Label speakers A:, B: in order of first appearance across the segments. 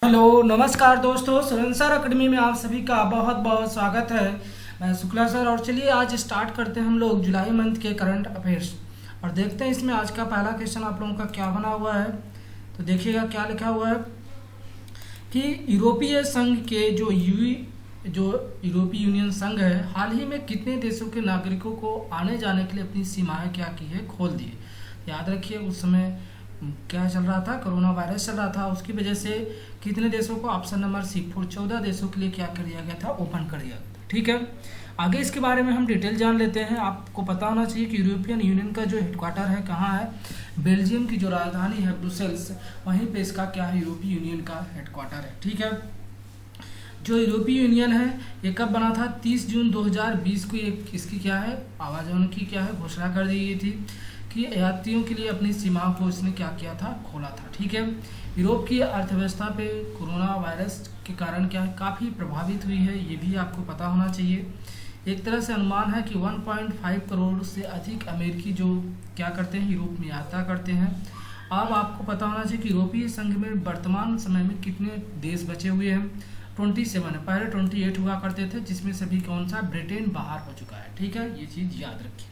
A: Hello नमस्कार दोस्तों, sir academy में आप सभी का बहुत बहुत स्वागत है। मैं शुक्ला सर। और चलिए आज स्टार्ट करते हैं हम लोग जुलाई मंथ के करंट अफेयर्स और देखते हैं इसमें आज का पहला क्वेश्चन आप लोगों का क्या बना हुआ है। तो देखिएगा क्या लिखा हुआ है कि यूरोपीय संघ के जो यूरोपीय यूनियन संघ है, हाल ही में कितने देशों के नागरिकों को आने जाने के लिए अपनी सीमाएं क्या की है, खोल दी है। याद रखिए उस समय क्या चल रहा था, कोरोना वायरस चल रहा था, उसकी वजह से कितने देशों को, ऑप्शन नंबर सी 14 देशों के लिए क्या कर दिया गया था, ओपन कर दिया गया था। ठीक है, आगे इसके बारे में हम डिटेल जान लेते हैं। आपको पता होना चाहिए कि यूरोपियन यूनियन का जो हेडक्वार्टर है कहाँ है, बेल्जियम की जो राजधानी है ब्रुसेल्स, वहीं पे इसका क्या है, यूरोपीय यूनियन का हेडक्वार्टर है। ठीक है, जो यूरोपीय यूनियन है ये कब बना था, 30 जून 2020 को इसकी क्या है, आवाजाही की क्या है, घोषणा कर दी गई थी कि यात्रियों के लिए अपनी सीमाओं को इसने क्या किया था, खोला था। ठीक है, यूरोप की अर्थव्यवस्था पे कोरोना वायरस के कारण क्या है, काफ़ी प्रभावित हुई है, ये भी आपको पता होना चाहिए। एक तरह से अनुमान है कि 1.5 करोड़ से अधिक अमेरिकी जो क्या करते हैं, यूरोप में यात्रा करते हैं। अब आपको पता होना चाहिए कि यूरोपीय संघ में वर्तमान समय में कितने देश बचे हुए हैं, 27 है। पहले 28 हुआ करते थे, जिसमें सभी कौन सा, ब्रिटेन बाहर हो चुका है। ठीक है, ये चीज़ याद रखिए।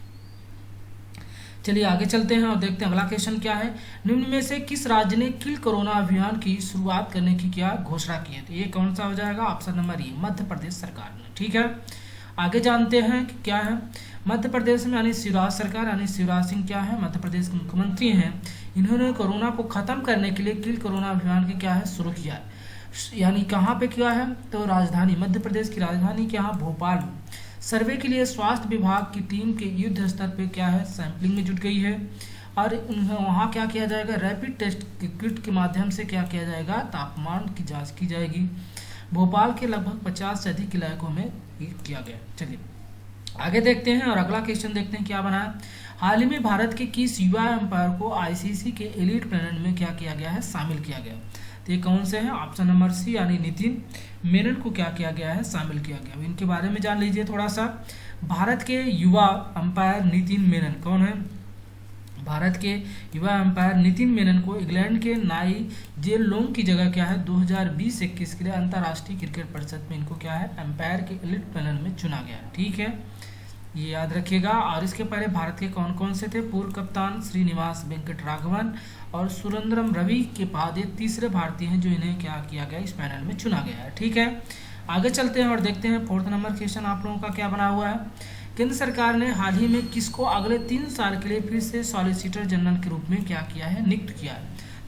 A: चलिए आगे चलते हैं और देखते हैं अगला क्वेश्चन क्या है। निम्न में से किस राज्य ने किल कोरोना अभियान की शुरुआत करने की क्या घोषणा की है, तो ये कौन सा हो जाएगा, ऑप्शन नंबर ई, मध्य प्रदेश सरकार ने। ठीक है, आगे जानते हैं कि क्या है। मध्य प्रदेश में यानी शिवराज सरकार यानी शिवराज सिंह क्या है, मध्य प्रदेश के मुख्यमंत्री हैं। इन्होंने कोरोना को खत्म करने के लिए किल कोरोना अभियान की क्या है, शुरू किया है। यानी कहाँ पे किया है, तो राजधानी, मध्य प्रदेश की राजधानी क्या है, भोपाल। सर्वे के लिए स्वास्थ्य विभाग की टीम के युद्ध स्तर पे क्या है, सैंपलिंग में जुट गई है और वहाँ क्या किया जाएगा, रैपिड टेस्ट किट के माध्यम से क्या किया जाएगा, तापमान की जांच की जाएगी। भोपाल के लगभग 50 से अधिक इलाकों में ये किया गया। चलिए आगे देखते हैं और अगला क्वेश्चन देखते हैं क्या बना है। हाल ही में भारत के किस युवा एम्पायर को आईसीसी के एलीट पैनल में क्या किया गया है, शामिल किया गया, तो ये कौन से हैं, ऑप्शन नंबर सी यानी नितिन मेनन को क्या किया गया है, शामिल किया गया। इनके बारे में जान लीजिए थोड़ा सा। भारत के युवा अंपायर नितिन मेनन कौन है, भारत के युवा अंपायर नितिन मेनन को इंग्लैंड के नाइजेलोंग की जगह क्या है, 2020-21 के लिए अंतर्राष्ट्रीय क्रिकेट परिषद में इनको क्या है, अंपायर के एलीट पैनल में चुना गया है। ठीक है, ये याद रखिएगा। और इसके पहले भारत के कौन कौन से थे, पूर्व कप्तान श्रीनिवास वेंकट राघवन और सुरेंद्रम रवि के बाद ये तीसरे भारतीय हैं जो इन्हें क्या किया गया, इस पैनल में चुना गया है। ठीक है, आगे चलते हैं और देखते हैं फोर्थ नंबर क्वेश्चन आप लोगों का क्या बना हुआ है। केंद्र सरकार ने हाल ही में किसको अगले 3 साल के लिए फिर से सॉलिसिटर जनरल के रूप में क्या किया है, नियुक्त किया है,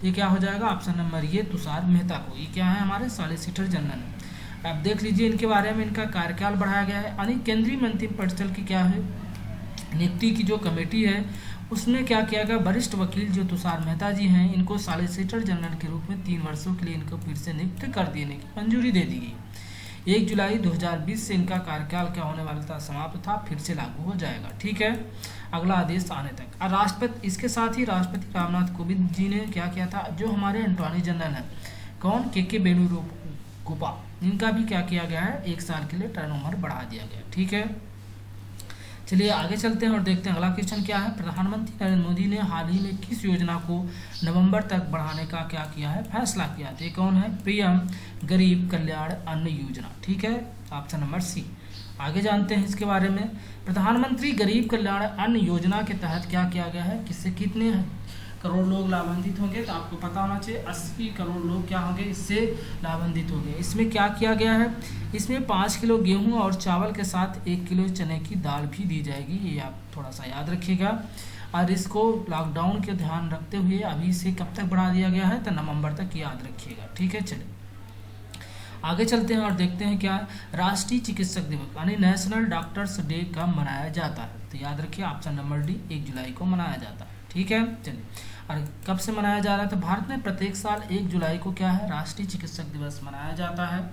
A: ये क्या हो जाएगा, ऑप्शन नंबर ये, तुषार मेहता को। ये क्या है, हमारे सॉलिसिटर जनरल। अब देख लीजिए इनके बारे में, इनका कार्यकाल बढ़ाया गया है। यानी केंद्रीय मंत्रिपरिषद की क्या है, नियुक्ति की जो कमेटी है उसमें क्या किया गया, वरिष्ठ वकील जो तुषार मेहता जी हैं, इनको सॉलिसिटर जनरल के रूप में 3 वर्षों के लिए इनको फिर से नियुक्त कर देने की मंजूरी दे दी गई। 1 जुलाई 2020 से इनका कार्यकाल क्या होने वाला था, समाप्त था, फिर से लागू हो जाएगा। ठीक है, अगला आदेश आने तक। और राष्ट्रपति, इसके साथ ही राष्ट्रपति रामनाथ कोविंद जी ने क्या किया था, जो हमारे अटॉर्नी जनरल हैं कौन, के वेणुगोपाल, इनका भी क्या किया गया है, 1 साल के लिए टर्न ओवर बढ़ा दिया गया। ठीक है, चलिए आगे चलते हैं और देखते हैं अगला क्वेश्चन क्या है। प्रधानमंत्री नरेंद्र मोदी ने हाल ही में किस योजना को नवंबर तक बढ़ाने का क्या किया है, फैसला किया, तो ये कौन है, पीएम गरीब कल्याण अन्न योजना। ठीक है, ऑप्शन नंबर सी। आगे जानते हैं इसके बारे में। प्रधानमंत्री गरीब कल्याण अन्न योजना के तहत क्या किया गया है, किससे कितने करोड़ लोग लाभान्वित होंगे, तो आपको पता होना चाहिए 80 करोड़ लोग क्या होंगे, इससे लाभान्वित होंगे। इसमें क्या किया गया है, इसमें 5 किलो गेहूं और चावल के साथ 1 किलो चने की दाल भी दी जाएगी, ये आप थोड़ा सा याद रखिएगा। और इसको लॉकडाउन के ध्यान रखते हुए अभी से कब तक बढ़ा दिया गया है, तो नवंबर तक, याद रखिएगा। ठीक है, चलिए आगे चलते हैं और देखते हैं क्या राष्ट्रीय चिकित्सक दिवस यानी नेशनल डॉक्टर्स डे कब मनाया जाता है, तो याद रखिए ऑप्शन नंबर डी, 1 जुलाई को मनाया जाता है। ठीक है, चलिए और कब से मनाया जा रहा है, तो भारत में प्रत्येक साल 1 जुलाई को क्या है, राष्ट्रीय चिकित्सक दिवस मनाया जाता है।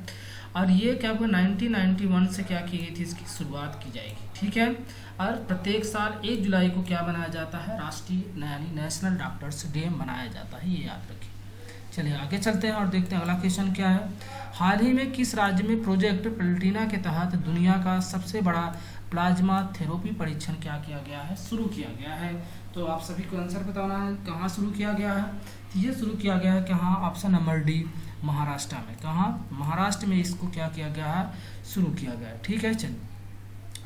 A: और ये क्या हुआ, 1991 से क्या की गई थी, इसकी शुरुआत की जाएगी। ठीक है, और प्रत्येक साल 1 जुलाई को क्या मनाया जाता है, राष्ट्रीय यानी नेशनल डॉक्टर्स डे मनाया जाता है, ये याद रखिए। चलिए आगे चलते हैं और देखते हैं अगला क्वेश्चन क्या है। हाल ही में किस राज्य में प्रोजेक्ट प्लेटिना के तहत दुनिया का सबसे बड़ा प्लाज्मा थेरेपी परीक्षण क्या किया गया है, शुरू किया गया है, तो आप सभी को आंसर बताना है कहाँ शुरू किया गया है। तो ये शुरू किया गया है कहाँ, ऑप्शन नंबर डी, महाराष्ट्र में। कहाँ? महाराष्ट्र में इसको क्या किया गया है, शुरू किया गया है। ठीक है, चलिए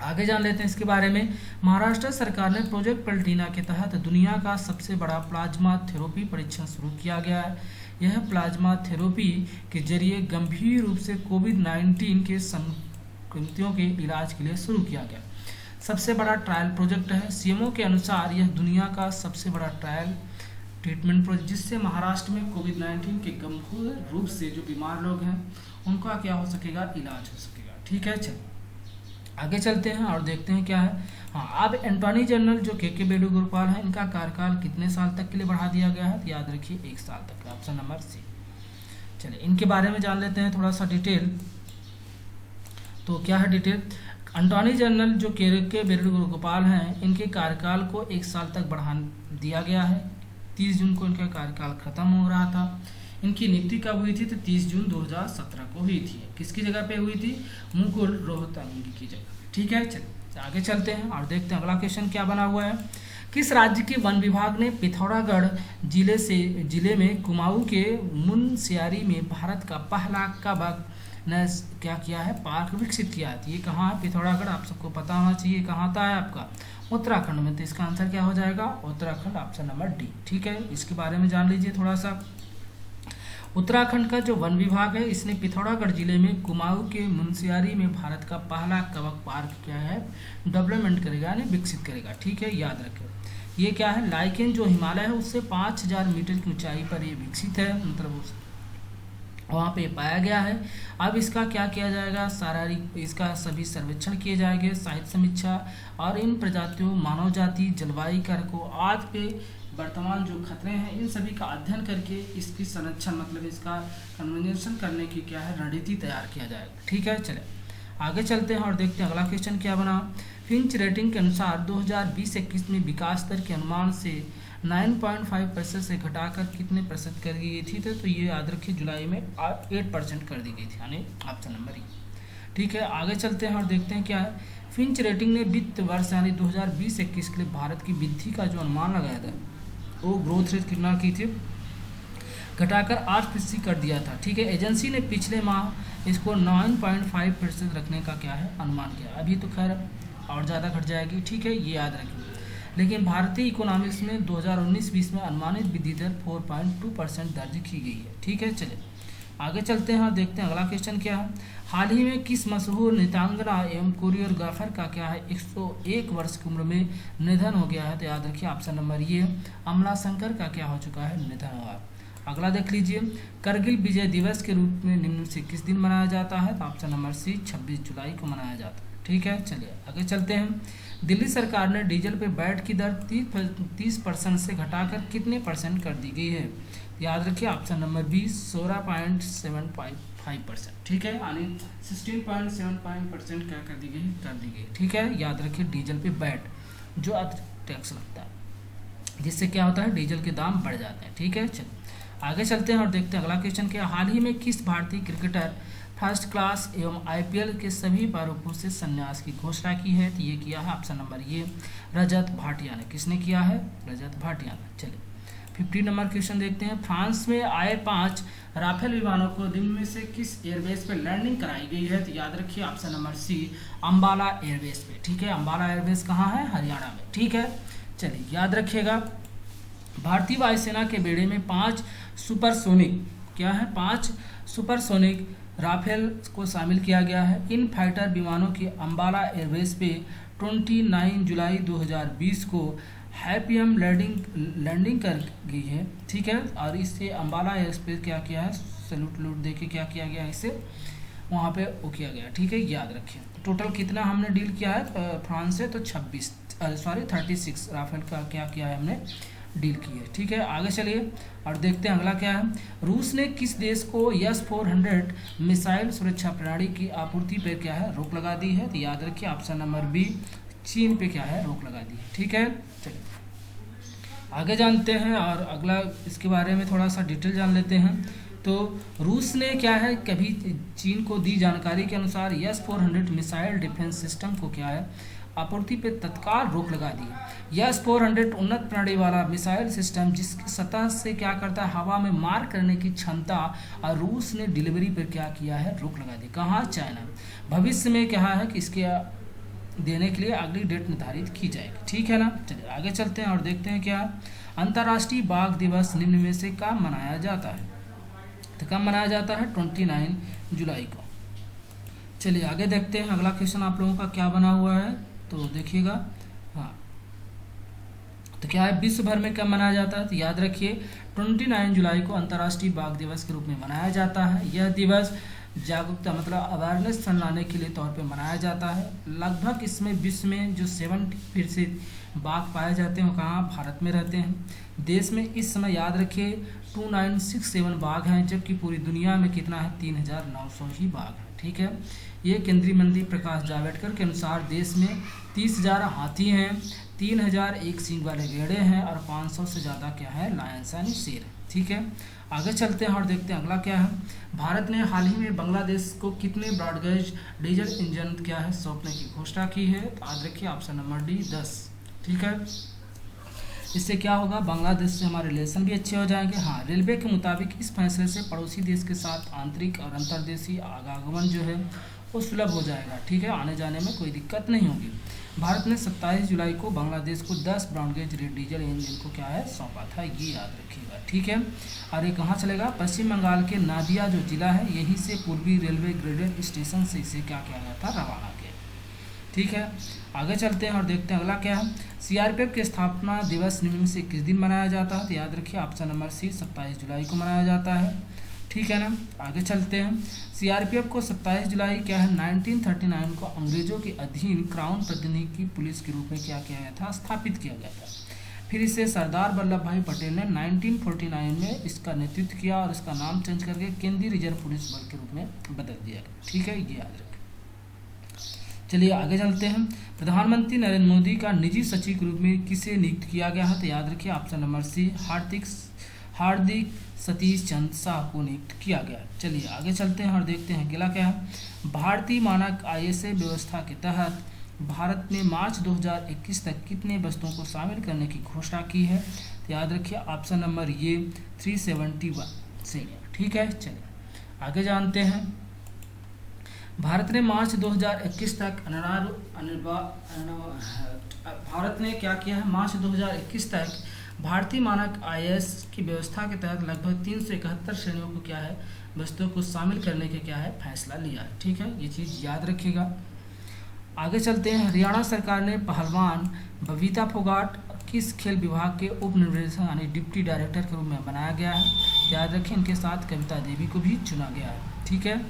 A: आगे जान लेते हैं इसके बारे में। महाराष्ट्र सरकार ने प्रोजेक्ट पलटीना के तहत दुनिया का सबसे बड़ा प्लाज्मा थेरेपी परीक्षण शुरू किया गया है। यह प्लाज्मा थेरेपी के जरिए गंभीर रूप से कोविड-19 के संक्रमितों के इलाज के लिए शुरू किया गया सबसे बड़ा ट्रायल प्रोजेक्ट है। सीएमओ के अनुसार यह दुनिया का सबसे बड़ा ट्रायल ट्रीटमेंट प्रोजेक्ट, जिससे महाराष्ट्र में कोविड-19 के गंभीर रूप से जो बीमार लोग हैं उनका क्या हो सकेगा, इलाज हो सकेगा। ठीक है, चलिए आगे चलते हैं और देखते हैं क्या है। हाँ, अब अटॉर्नी जनरल जो के वेणुगोपाल हैं, इनका कार्यकाल कितने साल तक के लिए बढ़ा दिया गया है, तो याद रखिए 1 साल तक, ऑप्शन नंबर सी। चलिए इनके बारे में जान लेते हैं थोड़ा सा डिटेल। तो क्या है डिटेल, अटॉर्नी जनरल जो के वेणुगोपाल हैं, इनके कार्यकाल को 1 साल तक बढ़ा दिया गया है। 30 जून को इनका कार्यकाल खत्म हो रहा था। इनकी नियुक्ति कब हुई थी, तो 30 जून 2017 को हुई थी। किसकी जगह पे हुई थी, मुकुल रोहतगी की जगह। ठीक है, चलिए आगे चलते हैं और देखते हैं अगला क्वेश्चन क्या बना हुआ है। किस राज्य के वन विभाग ने पिथौरागढ़ जिले में कुमाऊं के मुनस्यारी में भारत का पहला कबक ने क्या किया है, पार्क विकसित किया है। ये कहाँ है, पिथौरागढ़, आप सबको पता होना चाहिए कहाँ आता है आपका, उत्तराखंड में। तो इसका आंसर क्या हो जाएगा, उत्तराखंड, ऑप्शन नंबर डी। ठीक है, इसके बारे में जान लीजिए थोड़ा सा। उत्तराखंड का जो वन विभाग है, इसने पिथौरागढ़ जिले में कुमाऊं के मुनस्यारी में भारत का पहला कबक पार्क क्या है, डेवलपमेंट करेगा, यानी विकसित करेगा। ठीक है, याद रखें। ये क्या है, लाइकेन जो हिमालय है उससे 5000 मीटर की ऊंचाई पर ये विकसित है, मतलब वहाँ पे पाया गया है। अब इसका क्या किया जाएगा, शारीरिक इसका सभी सर्वेक्षण किए जाएंगे, साहित्य समीक्षा, और इन प्रजातियों, मानव जाति, जलवायु कारकों, आज के वर्तमान जो खतरे हैं, इन सभी का अध्ययन करके इसकी संरक्षण, मतलब इसका कन्वर्जेशन करने की क्या है, रणनीति तैयार किया जाएगा। ठीक है, चले आगे चलते हैं और देखते हैं अगला क्वेश्चन क्या बना। फिंच रेटिंग के अनुसार 2020-21 में विकास दर के अनुमान से 9.5% से घटाकर कितने प्रतिशत कर दी गई थी, तो ये याद रखिए जुलाई में 8% कर दी गई थी, यानी ऑप्शन नंबर ई। ठीक है, आगे चलते हैं और देखते हैं क्या है। फिंच रेटिंग ने वित्त वर्ष यानी 2020-21 के लिए भारत की वृद्धि का जो अनुमान लगाया था, वो ग्रोथ रेट कितना की थी, घटाकर 8% कर दिया था। ठीक है, एजेंसी ने पिछले माह इसको 9.5% रखने का क्या है, अनुमान किया। अभी तो खैर और ज़्यादा घट जाएगी। ठीक है, ये याद रखिए। लेकिन भारतीय इकोनॉमिक्स में 2019-20 में अनुमानित वृद्धि दर 4.2% दर्ज की गई है। ठीक है, चलिए आगे चलते हैं और देखते हैं अगला क्वेश्चन क्या है। हाल ही में किस मशहूर नृत्यांगना एवं कोरियोग्राफर का क्या है 101 वर्ष की उम्र में निधन हो गया है, तो याद रखिए ऑप्शन नंबर ये, अमला शंकर का क्या हो चुका है, निधन हुआ। अगला देख लीजिए, करगिल विजय दिवस के रूप में निम्न से किस दिन मनाया जाता है, तो ऑप्शन नंबर सी 26 जुलाई को मनाया जाता है। ठीक है, चलिए आगे चलते हैं। दिल्ली सरकार ने डीजल पे वैट की दर 30% से घटाकर कितने परसेंट कर दी गई है, याद रखिए ऑप्शन नंबर बी 16.75%। ठीक है, यानी 16.75% क्या कर दी गई। ठीक है, याद रखिए डीजल पे वैट जो अतिरिक्त टैक्स लगता है, जिससे क्या होता है, डीजल के दाम बढ़ जाते हैं। ठीक है, चलिए आगे चलते हैं और देखते हैं अगला क्वेश्चन क्या। हाल ही में किस भारतीय क्रिकेटर फर्स्ट क्लास एवं आईपीएल के सभी प्रारूपों से संन्यास की घोषणा की है, तो ये किया है ऑप्शन नंबर ये, रजत भाटिया ने। किसने किया है, रजत भाटिया ने। चलिए 50 नंबर क्वेश्चन देखते हैं। फ्रांस में आए 5 राफेल विमानों को दिन में से किस एयरबेस पे लैंडिंग कराई गई है, तो याद रखिए option number C, Ambala airbase पे। ठीक है, अंबाला एयरबेस कहाँ है, हरियाणा में। ठीक है, चलिए याद रखिएगा। भारतीय वायुसेना के बेड़े में 5 सुपरसोनिक क्या है, 5 सुपरसोनिक राफेल को शामिल किया गया है। इन फाइटर विमानों की अंबाला एयरबेस पे 29 जुलाई 2020 को हैप्पीएम लैंडिंग कर गई है। ठीक है, और इससे अंबाला एयरबेस क्या किया है, सैल्यूट दे के क्या किया गया, इसे वहाँ पे वो किया गया। ठीक है, याद रखिए। टोटल कितना हमने डील किया है फ्रांस से, तो 36 राफेल का क्या किया है, हमने डील की है। ठीक है, आगे चलिए और देखते हैं अगला क्या है। रूस ने किस देश को S-400 मिसाइल सुरक्षा प्रणाली की आपूर्ति पर क्या है, रोक लगा दी है, तो याद रखिए ऑप्शन नंबर बी, चीन पे क्या है, रोक लगा दी है। ठीक है, चलिए आगे जानते हैं और अगला इसके बारे में थोड़ा सा डिटेल जान लेते हैं। तो रूस ने क्या है, कभी चीन को दी जानकारी के अनुसार S-400 मिसाइल डिफेंस सिस्टम को क्या है, आपूर्ति पर तत्काल रोक लगा दी। S-400 उन्नत प्रणाली वाला मिसाइल सिस्टम जिसकी सतह से क्या करता है, हवा में मार करने की क्षमता, और रूस ने डिलीवरी पर क्या किया है, रोक लगा दी। कहाँ, चाइना। भविष्य में क्या है कि इसके देने के लिए अगली डेट निर्धारित की जाएगी। ठीक है ना। चलिए आगे चलते हैं और देखते हैं क्या अंतर्राष्ट्रीय बाघ दिवस निम्न में से कब मनाया जाता है। तो कब मनाया जाता है, 29 जुलाई को। चलिए आगे देखते हैं अगला क्वेश्चन आप लोगों का क्या बना हुआ है, तो देखिएगा। हाँ, तो क्या है, विश्व भर में कब मनाया जाता है, तो याद रखिए 29 जुलाई को अंतर्राष्ट्रीय बाघ दिवस के रूप में मनाया जाता है। यह दिवस जागरूकता मतलब अवेयरनेस फैलाने के लिए तौर पे मनाया जाता है। लगभग इसमें विश्व में जो 70% बाघ पाए जाते हैं वो कहाँ, भारत में रहते हैं। देश में इस समय याद रखिए 2967 बाघ हैं, जबकि पूरी दुनिया में कितना है, 3900 ही बाघ हैं। ठीक है। ये केंद्रीय मंत्री प्रकाश जावड़ेकर के अनुसार देश में 30,000 हाथी हैं, 3,000 एक सींग वाले गेड़े हैं और 500 से ज़्यादा क्या है, लायंस यानी शेर। ठीक है। आगे चलते हैं और देखते हैं अगला क्या है। भारत ने हाल ही में बांग्लादेश को कितने ब्रॉडगेज डीजल इंजन क्या है, सौंपने की घोषणा की है, तो याद रखिए ऑप्शन नंबर डी 10। ठीक है। इससे क्या होगा, बांग्लादेश से हमारे रिलेशन भी अच्छे हो जाएंगे। हाँ, रेलवे के मुताबिक इस फैसले से पड़ोसी देश के साथ आंतरिक और अंतर्देशीय आवागमन जो है वो सुलभ हो जाएगा। ठीक है, आने जाने में कोई दिक्कत नहीं होगी। भारत ने 27 जुलाई को बांग्लादेश को 10 ब्रॉडगेज डीजल इंजन को क्या है, सौंपा था, ये याद रखिएगा। ठीक है। और ये कहाँ चलेगा, पश्चिम बंगाल के नादिया जो जिला है, यहीं से पूर्वी रेलवे ग्रेडेड स्टेशन से इसे क्या किया गया था, रवाना किया। ठीक है। आगे चलते हैं और देखते हैं अगला क्या है। CRPF के स्थापना दिवस निम्न से किस दिन मनाया जाता है, तो याद रखिए ऑप्शन नंबर सी 27 जुलाई को मनाया जाता है। ठीक है ना। आगे चलते हैं। CRPF को 27 जुलाई क्या है, 1939 को अंग्रेजों के अधीन क्राउन प्रतिनिधि पुलिस के रूप में क्या किया गया था, स्थापित किया गया था। फिर इसे सरदार वल्लभ भाई पटेल ने 1949 में इसका नेतृत्व किया और इसका नाम चेंज करके केंद्रीय रिजर्व पुलिस बल के रूप में बदल दिया गया। ठीक है, ये याद रखें। चलिए आगे चलते हैं। प्रधानमंत्री नरेंद्र मोदी का निजी सचिव के रूप में किसे नियुक्त किया गया है, तो याद रखिए ऑप्शन नंबर सी हार्दिक सतीश चंद्र शाह को नियुक्त किया गया। चलिए आगे चलते हैं और देखते हैं अगला क्या है। भारतीय मानक ISA व्यवस्था के तहत भारत ने मार्च 2021 तक कितने वस्तुओं को शामिल करने की घोषणा की है, तो याद रखिए ऑप्शन नंबर ये 371 से। ठीक है। चलिए आगे जानते हैं। भारत ने मार्च 2021 तक भारत ने क्या किया है, मार्च 2021 तक भारतीय मानक IS की व्यवस्था के तहत लगभग 371 श्रेणियों को क्या है, वस्तुओं को शामिल करने के क्या है, फैसला लिया है। ठीक है, ये चीज़ याद रखिएगा। आगे चलते हैं। हरियाणा सरकार ने पहलवान बबीता फोगाट किस खेल विभाग के उप निर्देशक यानी डिप्टी डायरेक्टर के रूप में बनाया गया है, याद रखें इनके साथ कविता देवी को भी चुना गया है। ठीक है।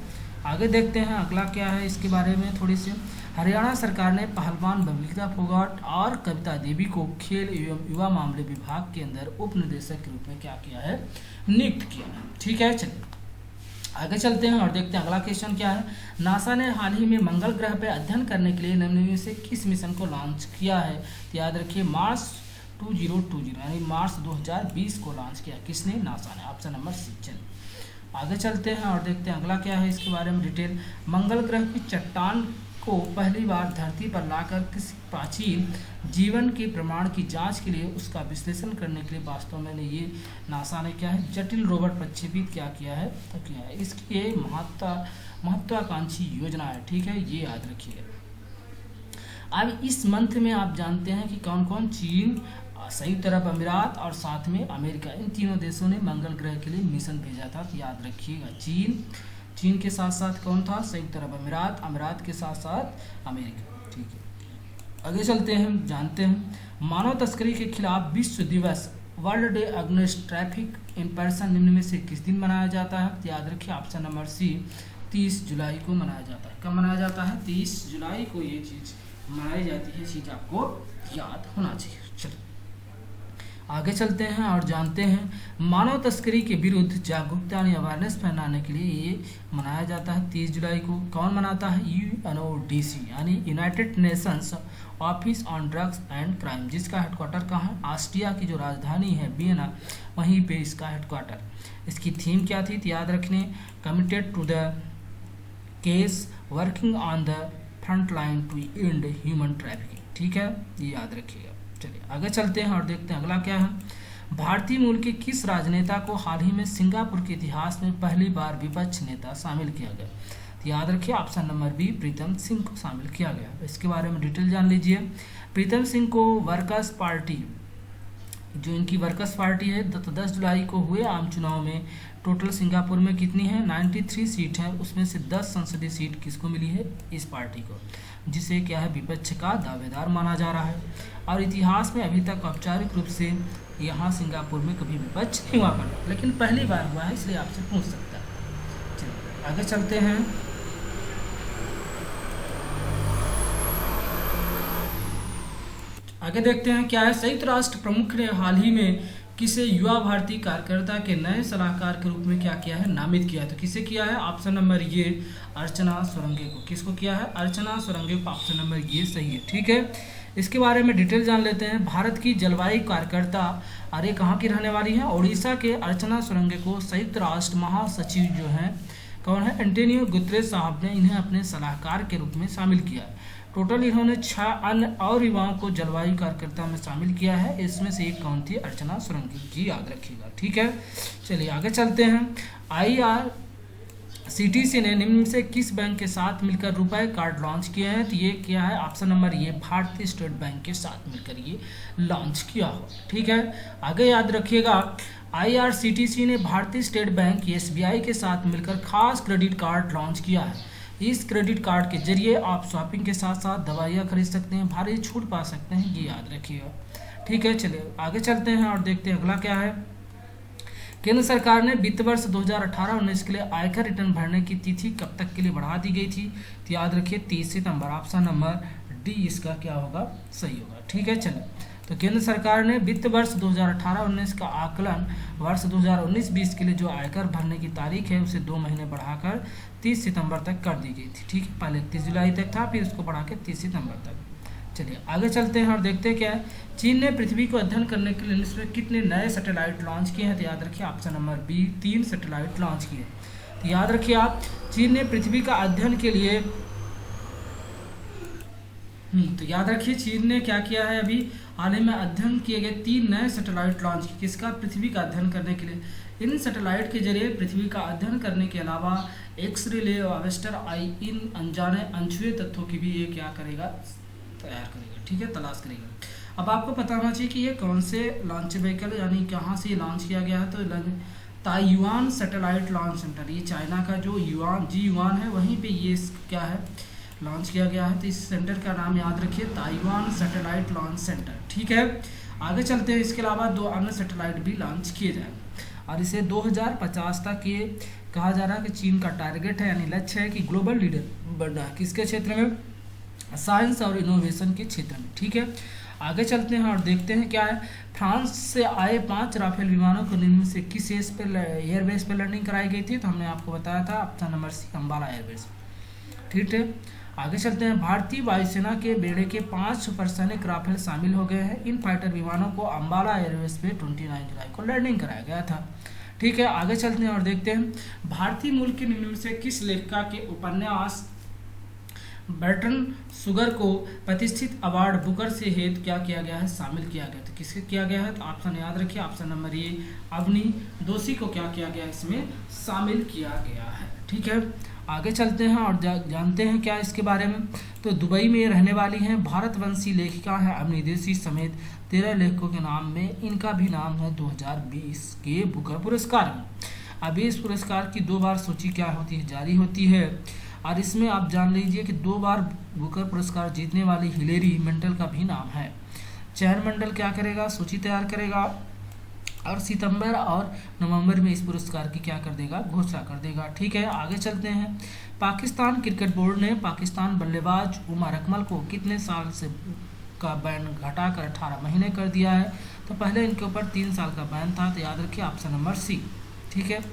A: आगे देखते हैं अगला क्या है, इसके बारे में थोड़ी सी। हरियाणा सरकार ने पहलवान बबीता फोगाट और कविता देवी को खेल एवं युवा मामले विभाग के अंदर उप निदेशक के रूप में क्या किया है, नियुक्त किया है। ठीक है। चलिए आगे चलते हैं और देखते हैं अगला क्वेश्चन क्या है। नासा ने हाल ही में मंगल ग्रह पर अध्ययन करने के लिए निम्न में से किस मिशन को लॉन्च किया है, तो याद रखिए मार्स 2020 यानी मार्च 2020 को लॉन्च किया। किसने, नासा ने, ऑप्शन नंबर सी। चलिए आगे चलते हैं और देखते हैं अगला क्या है, इसके बारे में डिटेल। मंगल ग्रह की चट्टान को पहली बार धरती पर लाकर किसी प्राचीन जीवन के प्रमाण की जांच के लिए उसका विश्लेषण करने के लिए वास्तव में ये नासा ने क्या है, जटिल रोबोट प्रक्षेपित क्या किया है, तो किया है। इसकी ये महत्वाकांक्षी योजना है। ठीक है, ये याद रखिए। अब इस मंथ में आप जानते हैं कि कौन कौन, चीन, संयुक्त अरब अमीरात और साथ में अमेरिका, इन तीनों देशों ने मंगल ग्रह के लिए मिशन भेजा था। तो याद रखिएगा, चीन के साथ साथ कौन था, संयुक्त अरब अमीरात, अमीरात के साथ साथ अमेरिका। ठीक है, आगे चलते हैं, जानते हैं। मानव तस्करी के खिलाफ विश्व दिवस, world day against traffic in person निम्न में से किस दिन मनाया जाता है, तो याद रखिए ऑप्शन नंबर सी 30 जुलाई को मनाया जाता है। कब मनाया जाता है, 30 जुलाई को ये चीज़ मनाई जाती है। चीज़ आपको याद होना चाहिए। चलो आगे चलते हैं और जानते हैं। मानव तस्करी के विरुद्ध जागरूकता यानी अवेयरनेस फैलाने के लिए ये मनाया जाता है 30 जुलाई को। कौन मनाता है, UNODC यानी United Nations office on drugs and crime, जिसका हेडक्वार्टर कहाँ है, ऑस्ट्रिया की जो राजधानी है वियना, वहीं पे इसका हेडक्वार्टर। इसकी थीम क्या थी, तो याद रखने, committed to the case, working on the front line to end human trafficking. ठीक है, ये याद रखिएगा। चलिए आगे चलते हैं और देखते हैं अगला क्या है। भारतीय मूल के किस राजनेता को हाल ही में सिंगापुर के इतिहास में पहली बार विपक्ष नेता शामिल किया गया? तो याद रखिए option number B, Pritam Singh को शामिल किया गया। इसके बारे में डिटेल जान लीजिए। प्रीतम सिंह को वर्कर्स पार्टी, जो इनकी वर्कर्स पार्टी है, 10 जुलाई को हुए आम चुनाव में टोटल सिंगापुर में कितनी है, 93 सीट है, उसमें से 10 संसदीय सीट किसको मिली है, इस पार्टी को, जिसे क्या है विपक्ष का दावेदार माना जा रहा है। और इतिहास में अभी तक औपचारिक रूप से यहाँ सिंगापुर में कभी विपक्ष नहीं हुआ करता, लेकिन पहली बार हुआ है, इसलिए आपसे पूछ सकता है। चलिए आगे चलते हैं। आगे देखते हैं क्या है। संयुक्त राष्ट्र प्रमुख ने हाल ही में किसे युवा भारतीय कार्यकर्ता के नए सलाहकार के रूप में क्या किया है, नामित किया है? तो किसे किया है? ऑप्शन नंबर ये, अर्चना सुरंगे को। किसको किया है? अर्चना सुरंगे को। ऑप्शन नंबर ये सही है। ठीक है, इसके बारे में डिटेल जान लेते हैं। भारत की जलवायु कार्यकर्ता, अरे कहाँ की रहने वाली है? उड़ीसा के अर्चना सुरंगे को संयुक्त राष्ट्र महासचिव जो हैं कौन है, एंटोनियो गुतरेस साहब ने इन्हें अपने सलाहकार के रूप में शामिल किया है। टोटल इन्होंने 6 अन्य और युवाओं को जलवायु कार्यकर्ता में शामिल किया है। इसमें से एक कौन थी? अर्चना सुरंगे जी, याद रखिएगा। ठीक है, चलिए आगे चलते हैं। IRCTC ने निम्न से किस बैंक के साथ मिलकर रुपए कार्ड लॉन्च किया है? तो ये क्या है? ऑप्शन नंबर ये, भारतीय स्टेट बैंक के साथ मिलकर ये लॉन्च किया हो। ठीक है, आगे याद रखिएगा। IRCTC ने भारतीय स्टेट बैंक SBI के साथ मिलकर खास क्रेडिट कार्ड लॉन्च किया है। इस क्रेडिट कार्ड के जरिए आप शॉपिंग के साथ साथ दवाइयाँ खरीद सकते हैं, भारी छूट पा सकते हैं, ये याद रखिएगा। ठीक है, चलिए आगे चलते हैं और देखते हैं अगला क्या है। केंद्र सरकार ने वित्त वर्ष 2018-19 के लिए आयकर रिटर्न भरने की तिथि कब तक के लिए बढ़ा दी गई थी? तो याद रखिए 30 सितंबर। ऑप्शन नंबर डी इसका क्या होगा, सही होगा। ठीक है, चलिए तो केंद्र सरकार ने वित्त वर्ष 2018-19 का आकलन वर्ष 2019-20 के लिए जो आयकर भरने की तारीख है उसे 2 महीने बढ़ाकर 30 सितंबर तक कर दी गई थी। ठीक है, पहले 31 जुलाई तक था, फिर उसको बढ़ा के 30 सितंबर तक। चलिए आगे चलते हैं और देखते हैं क्या है। चीन ने पृथ्वी को अध्ययन करने के लिए इसमें कितने नए सैटेलाइट लॉन्च किए हैं? तो याद रखिए option number B, 3 satellite launch किए। तो याद रखिए आप, चीन ने पृथ्वी का अध्ययन के लिए तो याद रखिए चीन ने क्या किया है, अभी हाल ही में अध्ययन किए गए 3 नए सैटेलाइट लॉन्च किए। किसका? पृथ्वी का अध्ययन करने के लिए। इन सैटेलाइट के जरिए पृथ्वी का अध्ययन करने के अलावा एक्सरे ले हार्वेस्टर आई इन अनजाने अनछुए तत्वों की भी ये क्या करेगा, तैयार करेगा। ठीक है, तलाश करेगा। अब आपको पता होना चाहिए कि ये कौन से लॉन्च व्हीकल यानी कहाँ से लॉन्च किया गया है। तो ताइवान सैटेलाइट लॉन्च सेंटर, ये चाइना का जो युआन है वहीं पे ये क्या है, लॉन्च किया गया है। तो इस सेंटर का नाम याद रखिए, ताइवान सैटेलाइट लॉन्च सेंटर। ठीक है, आगे चलते हैं। इसके अलावा 2 अन्य सैटेलाइट भी लॉन्च किए जाएंगे और इसे 2050 तक ये कहा जा रहा है कि चीन का टारगेट है यानी लक्ष्य है कि ग्लोबल लीडर बनना है। किसके क्षेत्र में? साइंस और इनोवेशन के क्षेत्र में। ठीक है, आगे चलते हैं और देखते हैं क्या है। फ्रांस से आए 5 राफेल विमानों को निम्न से किस एयरबेस पर लैंडिंग कराई गई थी? तो हमने आपको बताया था option number C, Ambala airbase. ठीक है, आगे चलते हैं। भारतीय वायुसेना के बेड़े के 5 सुपरसोनिक राफेल शामिल हो गए हैं। इन फाइटर विमानों को अम्बाला एयरबेस पे 29 जुलाई को लैंडिंग कराया गया था। ठीक है, आगे चलते हैं और देखते हैं। भारतीय मूल के निम्न से किस लेखिका के उपन्यास बर्टन सुगर को प्रतिष्ठित अवार्ड बुकर से हेतु क्या किया गया है, शामिल किया गया? तो किसके किया गया है? तो ऑप्शन याद रखिए, ऑप्शन नंबर ए, अवनी दोषी को क्या किया गया, इसमें शामिल किया गया है। ठीक है, आगे चलते हैं और जानते हैं क्या इसके बारे में। तो दुबई में रहने वाली हैं भारतवंशी लेखिका है अवनी दोषी समेत 13 लेखकों के नाम में इनका भी नाम है 2020 के बुकर पुरस्कार में। अभी इस पुरस्कार की 2 बार सूची क्या होती है, जारी होती है। और इसमें आप जान लीजिए कि 2 बार बुकर पुरस्कार जीतने वाली हिलेरी मेंटल का भी नाम है। चयन मंडल क्या करेगा, सूची तैयार करेगा और सितंबर और नवंबर में इस पुरस्कार की क्या कर देगा, घोषणा कर देगा। ठीक है, आगे चलते हैं। पाकिस्तान क्रिकेट बोर्ड ने पाकिस्तान बल्लेबाज उमर अकमल को कितने साल से का बैन घटाकर 18 महीने कर दिया है? तो पहले इनके ऊपर 3 साल का बैन था, तो याद रखिए ऑप्शन नंबर सी। ठीक है,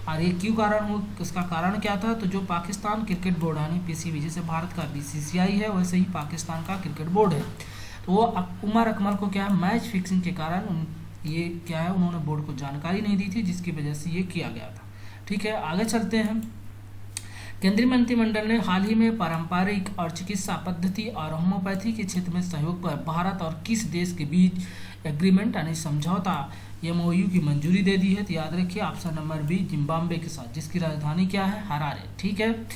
A: और ये क्यों कारण हो, इसका कारण क्या था? तो जो पाकिस्तान क्रिकेट बोर्ड यानी PCB, जैसे भारत का BCCI है वैसे ही पाकिस्तान का क्रिकेट बोर्ड है, तो वो उमर अकमल को क्या है, मैच फिक्सिंग के कारण ये क्या है, उन्होंने बोर्ड को जानकारी नहीं दी थी, जिसकी वजह से ये किया गया था। ठीक है, आगे चलते हैं। केंद्रीय मंत्रिमंडल ने हाल ही में पारंपरिक और चिकित्सा पद्धति और होम्योपैथी के क्षेत्र में सहयोग पर भारत और किस देश के बीच एग्रीमेंट यानी समझौता एमओयू की मंजूरी दे दी है। तो याद रखिए ऑप्शन नंबर बी जिम्बाब्वे के साथ, जिसकी राजधानी क्या है, हरारे। ठीक है,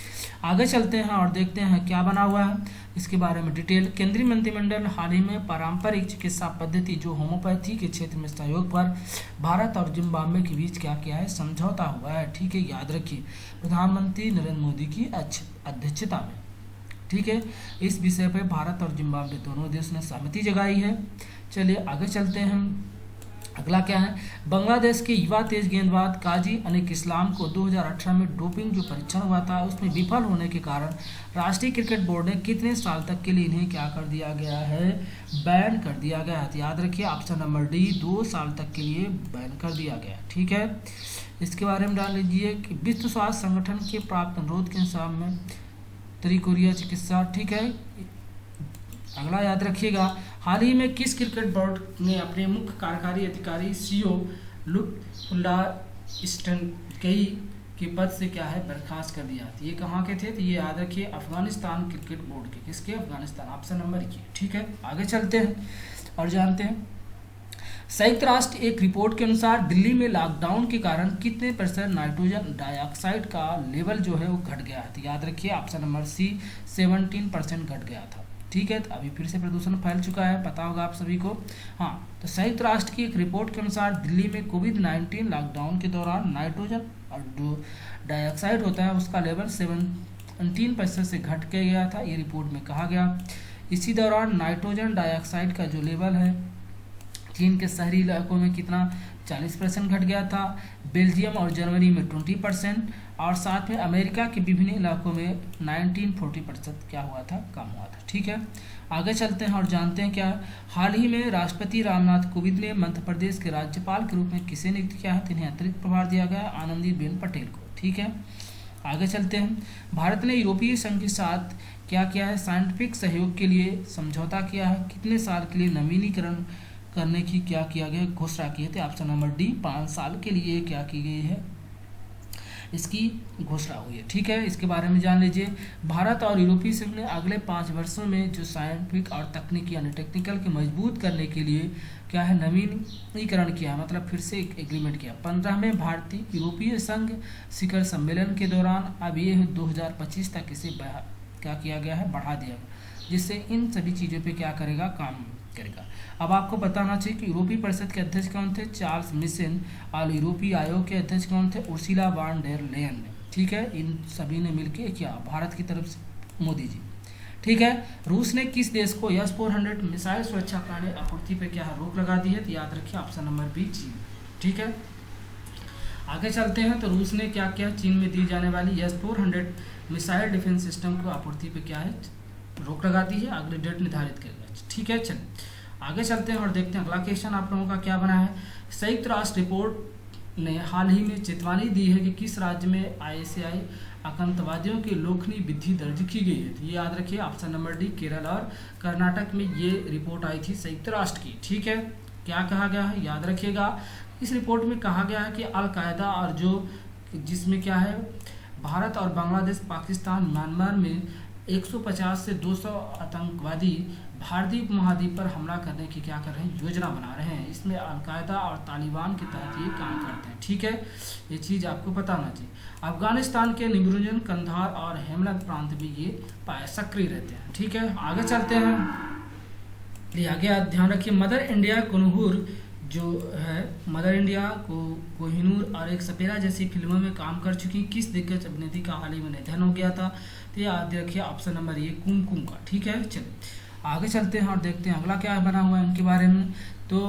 A: आगे चलते हैं और देखते हैं क्या बना हुआ है इसके बारे में डिटेल। केंद्रीय मंत्रिमंडल ने हाल ही में पारंपरिक चिकित्सा पद्धति जो होम्योपैथी के क्षेत्र में सहयोग पर भारत और जिम्बाब्वे के बीच क्या किया है, समझौता हुआ है। ठीक है, याद रखिए प्रधानमंत्री नरेंद्र मोदी की अध्यक्षता में। ठीक है, इस विषय पर भारत और जिम्बाब्वे दोनों देश ने सहमति जगाई है। चलिए आगे चलते हैं। अगला क्या है, बांग्लादेश के युवा तेज गेंदबाज काजी अनिक इस्लाम को 2018 में डोपिंग जो परीक्षण हुआ था उसमें विफल होने के कारण राष्ट्रीय क्रिकेट बोर्ड ने कितने साल तक के लिए इन्हें क्या कर दिया गया है, बैन कर दिया गया है। तो याद रखिए ऑप्शन नंबर डी 2 साल तक के लिए बैन कर दिया गया। ठीक है, इसके बारे में डाल लीजिए कि विश्व स्वास्थ्य संगठन के प्राप्त अनुरोध के अनुसार में त्रिकोणीय चिकित्सा। ठीक है, अगला याद रखिएगा, हाल ही में किस क्रिकेट बोर्ड ने अपने मुख्य कार्यकारी अधिकारी सीईओ लुत्फुल्ला इस्टनकई के पद से क्या है, बर्खास्त कर दिया। तो ये कहाँ के थे, तो ये याद रखिए अफगानिस्तान क्रिकेट बोर्ड के। किसके, अफगानिस्तान, ऑप्शन नंबर 1। ठीक है, आगे चलते हैं और जानते हैं। संयुक्त राष्ट्र एक रिपोर्ट के अनुसार दिल्ली में लॉकडाउन के कारण कितने % नाइट्रोजन डाइऑक्साइड का लेवल जो है वो घट गया है। तो याद रखिए ऑप्शन नंबर सी 17% घट गया था। ठीक है, तो अभी फिर से प्रदूषण फैल चुका है, पता होगा आप सभी को। हाँ, तो संयुक्त राष्ट्र की एक रिपोर्ट के अनुसार दिल्ली में कोविड-19 लॉकडाउन के दौरान नाइट्रोजन और जो डाइऑक्साइड होता है उसका लेवल 17% से घट के गया था, ये रिपोर्ट में कहा गया। इसी दौरान नाइट्रोजन डाइऑक्साइड का जो लेवल है चीन के शहरी इलाकों में कितना, 40% घट गया था, बेल्जियम और जर्मनी में 20% और साथ में अमेरिका के विभिन्न इलाकों में 19-40% क्या हुआ था, कम हुआ था। ठीक है, आगे चलते हैं और जानते हैं क्या। हाल ही में राष्ट्रपति रामनाथ कोविंद ने मध्य प्रदेश के राज्यपाल के रूप में किसे नियुक्त किया है, तो इन्हें अतिरिक्त प्रभार दिया गया आनंदीबेन पटेल को। ठीक है, आगे चलते हैं। भारत ने यूरोपीय संघ के साथ क्या किया है, साइंटिफिक सहयोग के लिए समझौता किया है। कितने साल के लिए नवीनीकरण करने की क्या किया गया, घोषणा की है। ऑप्शन नंबर डी 5 साल के लिए क्या की गई है, इसकी घोषणा हुई है। ठीक है, इसके बारे में जान लीजिए। भारत और यूरोपीय संघ ने अगले 5 वर्षों में जो साइंटिफिक और तकनीकी यानी टेक्निकल के मजबूत करने के लिए क्या है, नवीनीकरण किया है, मतलब फिर से एक एग्रीमेंट किया। 15वें भारतीय यूरोपीय संघ शिखर सम्मेलन के दौरान अब ये 2025 तक इसे क्या किया गया है, बढ़ा दिया गया, जिससे इन सभी चीज़ों पे क्या करेगा, काम करेगा। अब आपको बताना चाहिए कि यूरोपीय परिषद के अध्यक्ष कौन थे, चार्ल्स मिशेल, और यूरोपीय आयोग के अध्यक्ष कौन थे, उर्सुला वॉन डेर लेयन। ठीक है, इन सभी ने मिलकर किया, भारत की तरफ से मोदी जी। ठीक है, रूस ने किस देश को S-400 मिसाइल सुरक्षा प्रणाली आपूर्ति पर क्या है, रोक लगा दी है। तो याद रखिए ऑप्शन नंबर बी चीन। ठीक है, आगे चलते हैं। तो रूस ने क्या किया, चीन में दी जाने वाली S-400 मिसाइल डिफेंस सिस्टम को आपूर्ति पे क्या है, रोक लगा दी है, अगली डेट निर्धारित करेगा। ठीक है, चलिए आगे चलते हैं और देखते हैं अगला क्वेश्चन आप लोगों का क्या बना है। संयुक्त राष्ट्र रिपोर्ट ने हाल ही में चेतावनी दी है कि किस राज्य में ISI आतंकवादियों की लोखनी वृद्धि दर्ज की गई है। तो ये याद रखिए ऑप्शन नंबर डी केरल और कर्नाटक में ये रिपोर्ट आई थी संयुक्त राष्ट्र की। ठीक है, क्या कहा गया है, याद रखिएगा। इस रिपोर्ट में कहा गया है कि अलकायदा और जो जिसमें क्या है, भारत और बांग्लादेश, पाकिस्तान, म्यांमार में 150 से 200 आतंकवादी भारतीय उपमहाद्वीप पर हमला करने की क्या कर रहे हैं, योजना बना रहे हैं। इसमें अलकायदा और तालिबान के तहत ये काम करते हैं। ठीक है, ये चीज़ आपको पता होना चाहिए। अफगानिस्तान के निम्रुजन, कंधार और हेमलत प्रांत में ये सक्रिय रहते हैं। ठीक है, आगे चलते हैं। आगे ध्यान रखिए, मदर इंडिया कोहिनूर जो है, मदर इंडिया को कोहिनूर और एक सपेरा जैसी फिल्मों में काम कर चुकी किस दिग्गज अभिनेत्री का हाल ही में निधन हो गया था। तो ये याद रखिए ऑप्शन नंबर ये कुमकुम का। ठीक है, चलिए आगे चलते हैं और देखते हैं अगला क्या बना हुआ है उनके बारे में। तो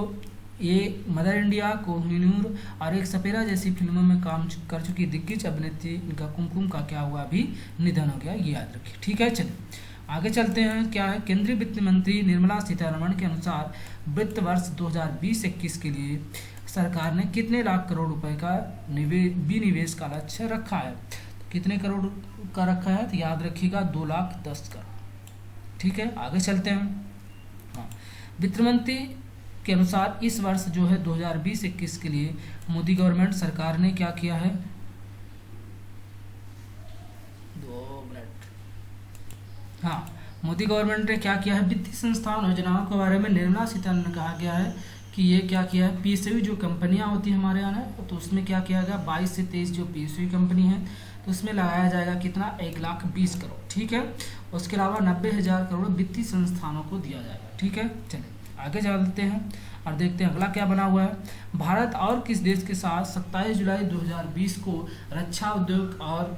A: ये मदर इंडिया, कोहिनूर और एक सपेरा जैसी फिल्मों में काम कर चुकी दिग्गज अभिनेत्री इनका कुमकुम का क्या हुआ, अभी निधन हो गया, ये याद रखिए। ठीक है, चलिए आगे चलते हैं। क्या है, केंद्रीय वित्त मंत्री निर्मला सीतारमण के अनुसार वित्त वर्ष 2020-21 के लिए सरकार ने कितने लाख करोड़ रुपए का विनिवेश का लक्ष्य रखा है। तो कितने करोड़ का रखा है, तो याद रखिएगा 2,10,00,000 करोड़। ठीक है, आगे चलते हैं। हाँ, वित्त मंत्री के अनुसार इस वर्ष जो है 2020-21 के लिए मोदी गवर्नमेंट सरकार ने क्या किया है, 2 मिनट। हाँ, मोदी गवर्नमेंट ने क्या किया है, वित्तीय संस्थान योजनाओं के बारे में निर्मला सीतारमण ने कहा गया है कि ये क्या किया है, पीएसयू जो कंपनियां होती हैं हमारे यहाँ, तो उसमें क्या किया गया, 22 से 23 जो पीएसयू कंपनी है तो उसमें लगाया जाएगा कितना, 1,20,000 करोड़। ठीक है, उसके अलावा 90,000 करोड़ वित्तीय संस्थानों को दिया जाएगा। ठीक है, चलिए आगे चलते हैं और देखते हैं अगला क्या बना हुआ है। भारत और किस देश के साथ 27 जुलाई 2020 को रक्षा उद्योग और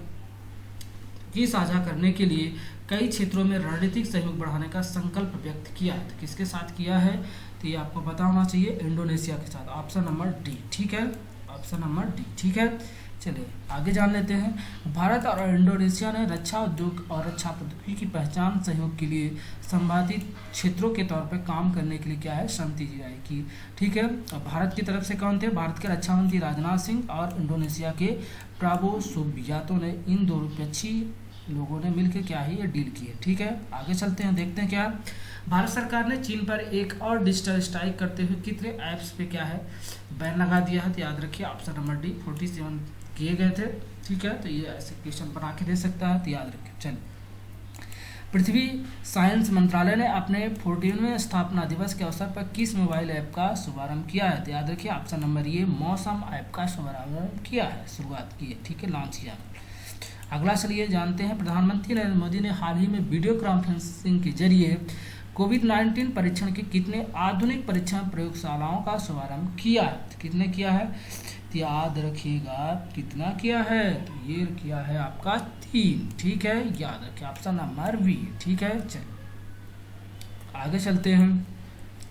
A: की साझा करने के लिए कई क्षेत्रों में रणनीतिक सहयोग बढ़ाने का संकल्प व्यक्त किया है। तो किसके साथ किया है, तो ये आपको पता होना चाहिए, इंडोनेशिया के साथ। Option number D. ठीक है, ऑप्शन नंबर डी। ठीक है, चलिए आगे जान लेते हैं। भारत और इंडोनेशिया ने रक्षा उद्योग और रक्षा प्रौद्योगिकी की पहचान सहयोग के लिए संबंधित क्षेत्रों के तौर पर काम करने के लिए क्या है, सहमति जताई की। ठीक है, और भारत की तरफ से कौन थे, भारत के रक्षा मंत्री राजनाथ सिंह और इंडोनेशिया के प्राबो सुबियातो ने, इन दो द्विपक्षीय लोगों ने मिलकर क्या है, ये डील की है। ठीक है, आगे चलते हैं, देखते हैं क्या। भारत सरकार ने चीन पर एक और डिजिटल स्ट्राइक करते हुए कितने ऐप्स पे क्या है, बैन लगा दिया है, तो याद रखिए ऑप्शन नंबर डी, 47 किए गए थे। ठीक है, तो ये ऐसे क्वेश्चन बना के दे सकता है, तो याद रखिए। चलिए, पृथ्वी साइंस मंत्रालय ने अपने 14वें स्थापना दिवस के अवसर पर किस मोबाइल ऐप का शुभारंभ किया है, तो याद रखिए ऑप्शन नंबर ये, मौसम ऐप का शुभारंभ किया है, शुरुआत की है। ठीक है, लॉन्च किया। अगला चलिए जानते हैं, प्रधानमंत्री नरेंद्र मोदी ने हाल ही में वीडियो कॉन्फ्रेंसिंग के जरिए कोविड-19 परीक्षण के कितने आधुनिक परीक्षण प्रयोगशालाओं का शुभारंभ किया है, तो कितने किया है, तो याद रखिएगा कितना किया है, तो ये किया है आपका 3। ठीक है, याद रखिए ऑप्शन नंबर बी। ठीक है, चलिए आगे चलते हैं।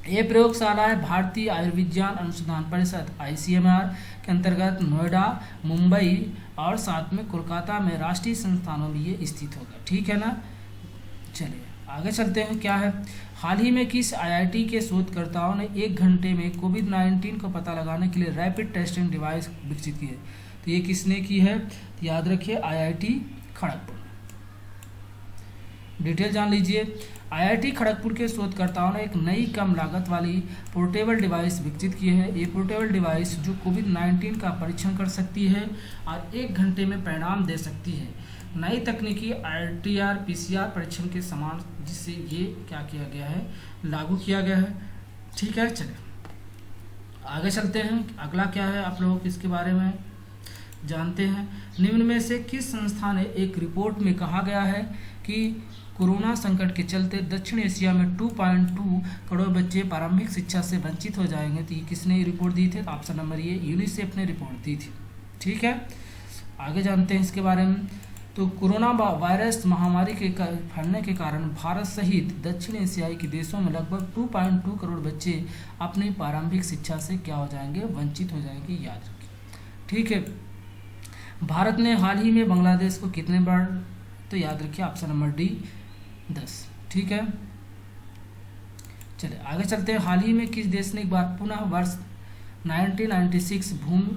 A: ये प्रयोगशाला है भारतीय आयुर्विज्ञान अनुसंधान परिषद ICMR के अंतर्गत नोएडा, मुंबई और साथ में कोलकाता में राष्ट्रीय संस्थानों में ये स्थित होगा। ठीक है ना, चलिए आगे चलते हैं। क्या है, हाल ही में किस IIT के शोधकर्ताओं ने 1 घंटे में कोविड-19 को पता लगाने के लिए रैपिड टेस्टिंग डिवाइस विकसित की है, तो ये किसने की है, तो याद रखिए IIT खड़गपुर। डिटेल जान लीजिए। IIT खड़गपुर के शोधकर्ताओं ने एक नई कम लागत वाली पोर्टेबल डिवाइस विकसित की है। ये पोर्टेबल डिवाइस जो कोविड-19 का परीक्षण कर सकती है और 1 घंटे में परिणाम दे सकती है। नई तकनीकी RT-PCR परीक्षण के समान, जिससे ये क्या किया गया है, लागू किया गया है। ठीक है, चलिए आगे चलते हैं। अगला क्या है, आप लोग इसके बारे में जानते हैं। निम्न में से किस संस्था ने एक रिपोर्ट में कहा गया है कि कोरोना संकट के चलते दक्षिण एशिया में 2.2 करोड़ बच्चे प्रारंभिक शिक्षा से वंचित हो जाएंगे, तो ये किसने रिपोर्ट दी थी, तो ऑप्शन नंबर ये, यूनिसेफ ने रिपोर्ट दी थी। ठीक है, आगे जानते हैं इसके बारे में। तो कोरोना वायरस महामारी के फैलने के कारण भारत सहित दक्षिण एशियाई के देशों में लगभग 2.2 करोड़ बच्चे अपनी प्रारंभिक शिक्षा से क्या हो जाएंगे, वंचित हो जाएंगे, याद रखिए। ठीक है, भारत ने हाल ही में बांग्लादेश को कितने बार, तो याद रखिए ऑप्शन नंबर डी, 10। ठीक है, चलिए आगे चलते हैं। हाल ही में किस देश ने एक बार पुनः वर्ष 1996 भूमि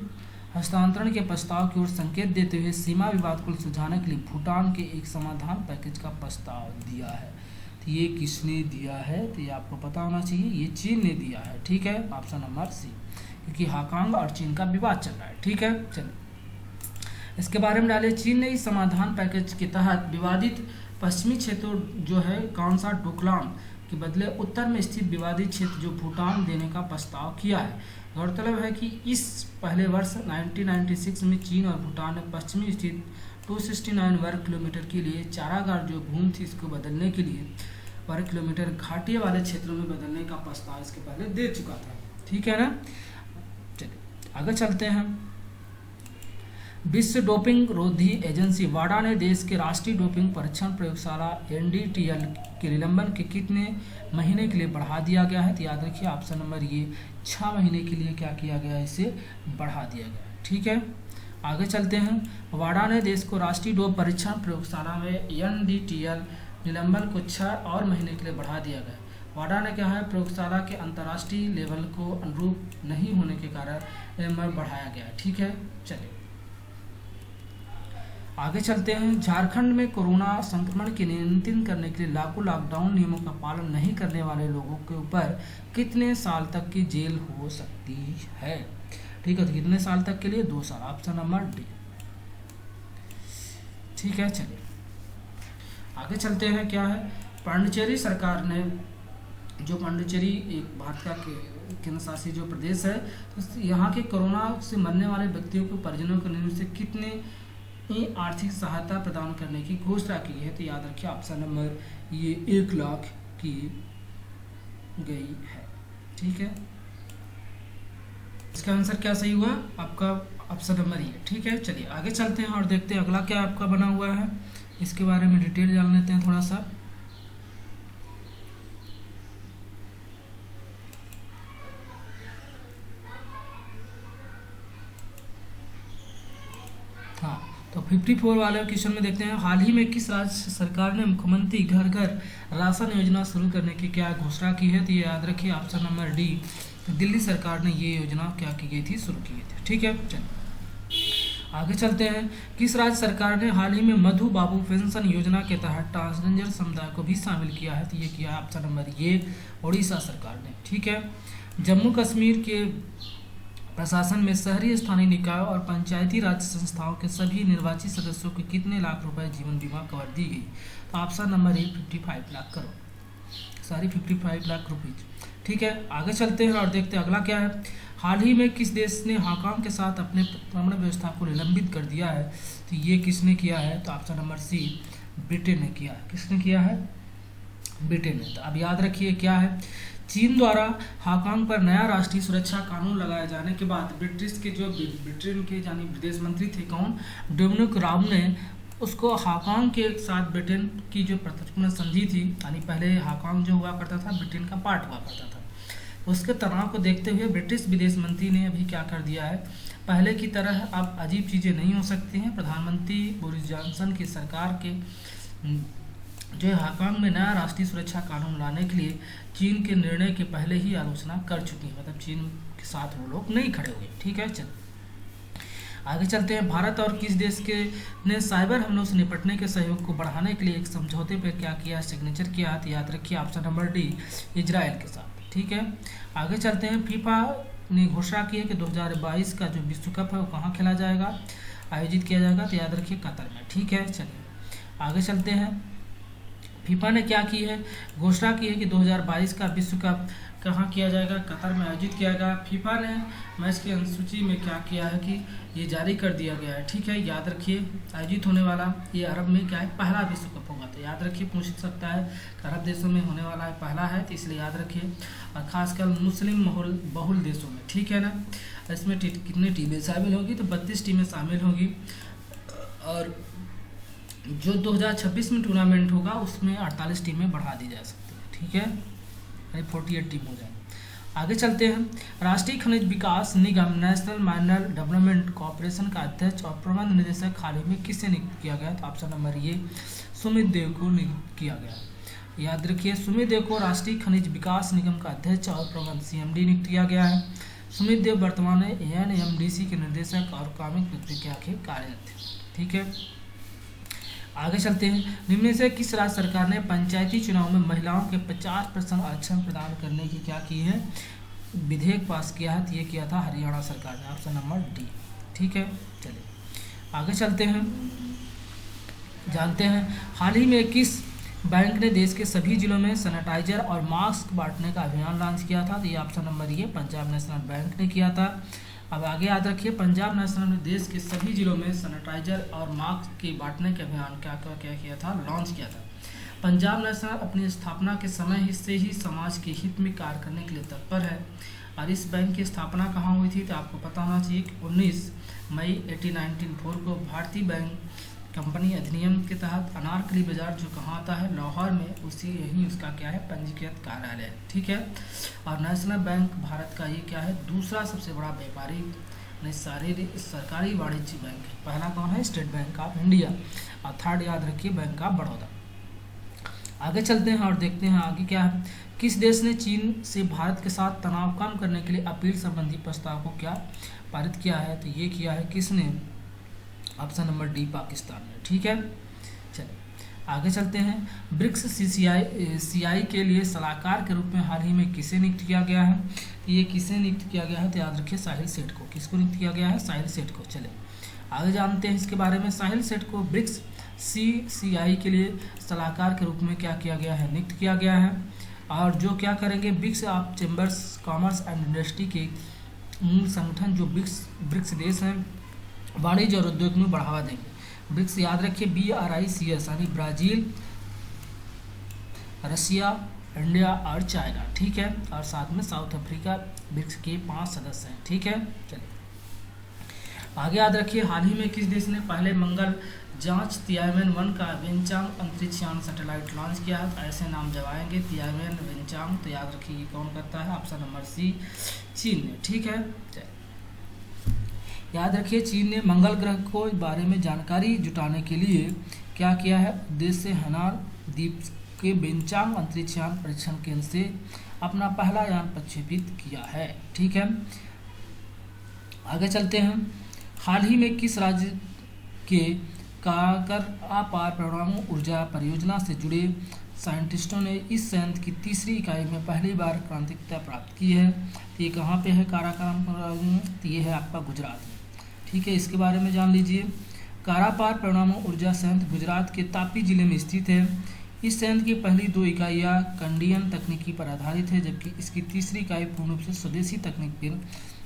A: हस्तांतरण के प्रस्ताव की ओर संकेत देते हुए सीमा विवाद को सुलझाने के लिए भूटान के एक समाधान पैकेज का प्रस्ताव दिया है, तो ये किसने दिया है, तो ये आपको पता होना चाहिए, ये चीन ने दिया है। ठीक है, ऑप्शन नंबर सी, क्योंकि हांगकांग और चीन का विवाद चल रहा है। ठीक है, चलिए इसके बारे में डाले। चीन ने इस समाधान पैकेज के तहत विवादित पश्चिमी क्षेत्र जो है कौन सा, डोकलाम के बदले उत्तर में स्थित विवादित क्षेत्र जो भूटान देने का प्रस्ताव किया है। गौरतलब है कि इस पहले वर्ष 1996 में चीन और भूटान ने पश्चिमी स्थित 269 वर्ग किलोमीटर के लिए चारागाह जो भूमि थी इसको बदलने के लिए वर्ग किलोमीटर घाटी वाले क्षेत्रों में बदलने का प्रस्ताव इसके पहले दे चुका था। ठीक है ना, चलिए आगे चलते हैं। विश्व डोपिंग रोधी एजेंसी वाडा ने देश के राष्ट्रीय डोपिंग परीक्षण प्रयोगशाला NDTL के निलंबन के कितने महीने के लिए बढ़ा दिया गया है, तो याद रखिए ऑप्शन नंबर ये, 6 महीने के लिए क्या किया गया है, इसे बढ़ा दिया गया है। ठीक है, आगे चलते हैं। वाडा ने देश को राष्ट्रीय डोप परीक्षण प्रयोगशाला में NDTL निलंबन को 6 और महीने के लिए बढ़ा दिया गया। वाडा ने कहा है प्रयोगशाला के अंतर्राष्ट्रीय लेवल को अनुरूप नहीं होने के कारण इनमें बढ़ाया गया है। ठीक है, चलिए आगे चलते हैं। झारखंड में कोरोना संक्रमण के नियंत्रण करने के लिए लागू लॉकडाउन नियमों का पालन नहीं करने वाले लोगों के ऊपर कितने साल तक की जेल हो सकती है। ठीक है, तो कितने साल तक के लिए, 2 साल, ऑप्शन नंबर डी। ठीक है, चलिए आगे चलते हैं, क्या है पांडिचेरी सरकार ने, जो पांडिचेरी एक भारत का केंद्र शासित जो प्रदेश है, तो यहाँ के कोरोना से मरने वाले व्यक्तियों को परिजनों को निम्न से कितने ही आर्थिक सहायता प्रदान करने की घोषणा की है। तो याद रखिए ऑप्शन नंबर ये 1 लाख की गई है। ठीक है, इसका आंसर क्या सही हुआ आपका, ऑप्शन नंबर ये। ठीक है, चलिए आगे चलते हैं और देखते हैं अगला क्या आपका बना हुआ है, इसके बारे में डिटेल जान लेते हैं थोड़ा सा। हाँ, तो 54 वाले क्वेश्चन में देखते हैं, हाल ही में किस राज्य सरकार ने मुख्यमंत्री घर घर राशन योजना शुरू करने की क्या घोषणा की है। तो ये याद रखिए ऑप्शन नंबर डी, दिल्ली सरकार ने ये योजना क्या की गई थी, शुरू की गई थी। ठीक है, चलिए आगे चलते हैं, किस राज्य सरकार ने हाल ही में मधु बाबू पेंशन योजना के तहत ट्रांसजेंडर समुदाय को भी शामिल किया है। तो ये किया है ऑप्शन नंबर ये, उड़ीसा सरकार ने। ठीक है, जम्मू कश्मीर के प्रशासन में शहरी स्थानीय निकाय और पंचायती राज संस्थाओं के सभी निर्वाचित सदस्यों को कितने लाख रुपए जीवन बीमा कवर दी गई। तो ऑप्शन नंबर ए 55 लाख करोड़, सॉरी 55 लाख रुपीज। ठीक है, आगे चलते हैं और देखते हैं अगला क्या है, हाल ही में किस देश ने हाकाम के साथ अपने प्रमाण व्यवस्था को निलंबित कर दिया है। तो ये किसने किया है, तो ऑप्शन नंबर सी, ब्रिटेन ने किया है। किसने किया है, ब्रिटेन ने। तो अब याद रखिए क्या है, चीन द्वारा हांगकांग पर नया राष्ट्रीय सुरक्षा कानून लगाए जाने के बाद ब्रिटिश के जो ब्रिटेन के यानी विदेश मंत्री थे कौन, डोमिनिक राब ने उसको हांगकांग के साथ ब्रिटेन की जो प्रतिरक्षण संधि थी, यानी पहले हांगकांग जो हुआ करता था ब्रिटेन का पार्ट हुआ करता था, उसके तनाव को देखते हुए ब्रिटिश विदेश मंत्री ने अभी क्या कर दिया है, पहले की तरह अब अजीब चीज़ें नहीं हो सकती हैं। प्रधानमंत्री बोरिस जॉनसन की सरकार के जो हांगकांग में नया राष्ट्रीय सुरक्षा कानून लाने के लिए चीन के निर्णय के पहले ही आलोचना कर चुकी है, मतलब चीन के साथ वो लोग नहीं खड़े हुए। ठीक है, चल आगे चलते हैं, भारत और किस देश के ने साइबर हमलों से निपटने के सहयोग को बढ़ाने के लिए एक समझौते पर क्या किया, सिग्नेचर किया। तो याद रखिए ऑप्शन नंबर डी, इजराइल के साथ। ठीक है, आगे चलते हैं, फीफा ने घोषणा की है कि 2022 का जो विश्व कप है वो कहाँ खेला जाएगा, आयोजित किया जाएगा। तो याद रखिए कतर में। ठीक है, चलिए आगे चलते हैं, फीफा ने क्या की है, घोषणा की है कि 2022 का विश्व कप कहाँ किया जाएगा, कतर में आयोजित किया जाएगा। फीफा ने मैच की अनुसूची में क्या किया है कि ये जारी कर दिया गया है। ठीक है, याद रखिए आयोजित होने वाला ये अरब में क्या है, पहला विश्व कप होगा। तो याद रखिए, पूछ सकता है कि अरब देशों में होने वाला है, पहला है, तो इसलिए याद रखिए, और खासकर मुस्लिम बहुल देशों में। ठीक है ना, इसमें कितनी टीमें शामिल होगी, तो 32 टीमें शामिल होगी, और जो 2026 में टूर्नामेंट होगा उसमें 48 टीमें बढ़ा दी जा सकती है। ठीक है, 48 टीम हो जाए। आगे चलते हैं, राष्ट्रीय खनिज विकास निगम नेशनल माइनर डेवलपमेंट कॉर्पोरेशन का अध्यक्ष और प्रबंध निदेशक हाल ही में किससे नियुक्त किया गया। तो ऑप्शन नंबर ये, सुमित देव को नियुक्त किया गया। याद रखिए, सुमित देव को राष्ट्रीय खनिज विकास निगम का अध्यक्ष और प्रबंध CMD नियुक्त किया गया है। सुमित देव वर्तमान में NMDC के निर्देशक और कार्मिक प्रक्रिया के कार्यरत थे। ठीक है, आगे चलते हैं, निम्न से किस राज्य सरकार ने पंचायती चुनाव में महिलाओं के 50% आरक्षण प्रदान करने की क्या की है, विधेयक पास किया है। तो ये किया था हरियाणा सरकार ने, ऑप्शन नंबर डी। ठीक है, चलिए आगे चलते हैं, जानते हैं हाल ही में किस बैंक ने देश के सभी जिलों में सैनिटाइजर और मास्क बांटने का अभियान लॉन्च किया था। तो ये ऑप्शन नंबर ये, पंजाब नेशनल बैंक ने किया था। अब आगे याद रखिए, पंजाब नेशनल ने देश के सभी जिलों में सैनिटाइजर और मास्क के बांटने के अभियान क्या किया था, लॉन्च किया था। पंजाब नेशनल अपनी स्थापना के समय से ही समाज के हित में कार्य करने के लिए तत्पर है। और इस बैंक की स्थापना कहाँ हुई थी, तो आपको पता होना चाहिए कि 19 मई 1894 को भारतीय बैंक कंपनी अधिनियम के तहत अनारकली बाजार जो कहाँ आता है, लाहौर में, उसी यही उसका क्या है, पंजीकृत कार्यालय है। ठीक है, और नेशनल बैंक भारत का ये क्या है, दूसरा सबसे बड़ा व्यापारी सरकारी वाणिज्य बैंक है। पहला कौन है, स्टेट बैंक ऑफ इंडिया, और थर्ड याद रखिए बैंक ऑफ बड़ौदा। आगे चलते हैं और देखते हैं आगे क्या है, किस देश ने चीन से भारत के साथ तनाव कम करने के लिए अपील संबंधी प्रस्ताव को क्या पारित किया है। तो ये किया है किसने, ऑप्शन नंबर डी, पाकिस्तान ने। ठीक है, चलिए आगे चलते हैं, ब्रिक्स CI के लिए सलाहकार के रूप में हाल ही में किसे नियुक्त किया गया है। ये किसे नियुक्त किया गया है, तो याद रखिए साहिल सेठ को। किसको नियुक्त किया गया है, साहिल सेठ को। चले आगे जानते हैं इसके बारे में, साहिल सेठ को ब्रिक्स BCCI के लिए सलाहकार के रूप में क्या किया गया है, नियुक्त किया गया है। और जो क्या करेंगे, bricks of chambers commerce and industry के मूल संगठन जो ब्रिक्स देश हैं वाणिज्य और उद्योग में बढ़ावा देंगे। ब्रिक्स याद रखिए BRICS यानी ब्राज़ील, रसिया, इंडिया और चाइना, ठीक है। और साथ में साउथ अफ्रीका ब्रिक्स के 5 सदस्य हैं, ठीक है। चलिए आगे याद रखिए, हाल ही में किस देश ने पहले मंगल जांच तियानमेन-1 का वेनचांग अंतरिक्ष यान सैटेलाइट लॉन्च किया है? तो ऐसे नाम जब आएंगे तियानमेन, वेनचांग, तो याद रखिए कौन करता है, ऑप्शन नंबर सी चीन ने, ठीक है। याद रखिए चीन ने मंगल ग्रह को बारे में जानकारी जुटाने के लिए क्या किया है, उद्देश्य से हनान द्वीप के वेनचांग अंतरिक्ष यान परीक्षण केंद्र से अपना पहला यान प्रक्षेपित किया है, ठीक है। आगे चलते हैं, हाल ही में किस राज्य के काकर अपार परमाणु ऊर्जा परियोजना से जुड़े साइंटिस्टों ने इस संयंत्र की तीसरी इकाई में पहली बार क्रांतिकता प्राप्त की है? तो ये कहाँ पे है काराकोरम? तो ये है आपका गुजरात में, ठीक है। इसके बारे में जान लीजिए। कारापार परमाणु ऊर्जा संयंत्र गुजरात के तापी जिले में स्थित है। इस संयंत्र की पहली 2 इकाइयाँ कंडियन तकनीकी पर आधारित है, जबकि इसकी तीसरी इकाई पूर्ण रूप से स्वदेशी तकनीक पर,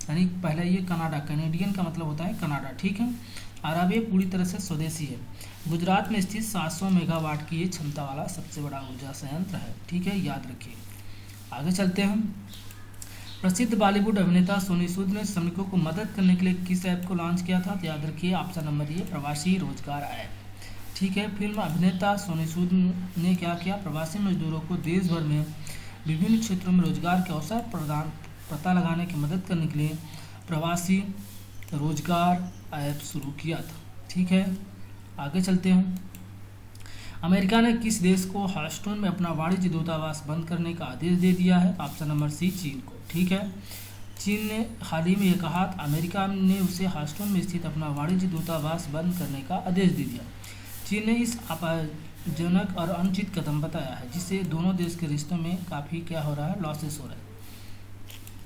A: यानी पहला ये कनाडा, कैनेडियन का मतलब होता है कनाडा, ठीक है। और अब ये पूरी तरह से स्वदेशी है। गुजरात में स्थित 700 मेगावाट की ये क्षमता वाला सबसे बड़ा ऊर्जा संयंत्र है, ठीक है, याद रखिए। आगे चलते हैं, प्रसिद्ध बॉलीवुड अभिनेता सोनू सूद ने श्रमिकों को मदद करने के लिए किस ऐप को लॉन्च किया था? तो याद रखिए ऑप्शन नंबर ये प्रवासी रोजगार ऐप, ठीक है। फिल्म अभिनेता सोनू सूद ने क्या किया, प्रवासी मजदूरों को देश भर में विभिन्न क्षेत्रों में रोजगार के अवसर पता लगाने की मदद करने के लिए प्रवासी रोजगार ऐप शुरू किया था, ठीक है। आगे चलते हैं, अमेरिका ने किस देश को ह्यूस्टन में अपना वाणिज्य दूतावास बंद करने का आदेश दे दिया है? ऑप्शन नंबर सी चीन को, ठीक है। चीन ने हाल ही में यह कहा, अमेरिका ने उसे ह्यूस्टन में स्थित अपना वाणिज्य दूतावास बंद करने का आदेश दे दिया। चीन ने इस आपत्तिजनक और अनुचित कदम बताया है, जिससे दोनों देश के रिश्तों में काफ़ी क्या हो रहा है, लॉसेस हो रहे हैं,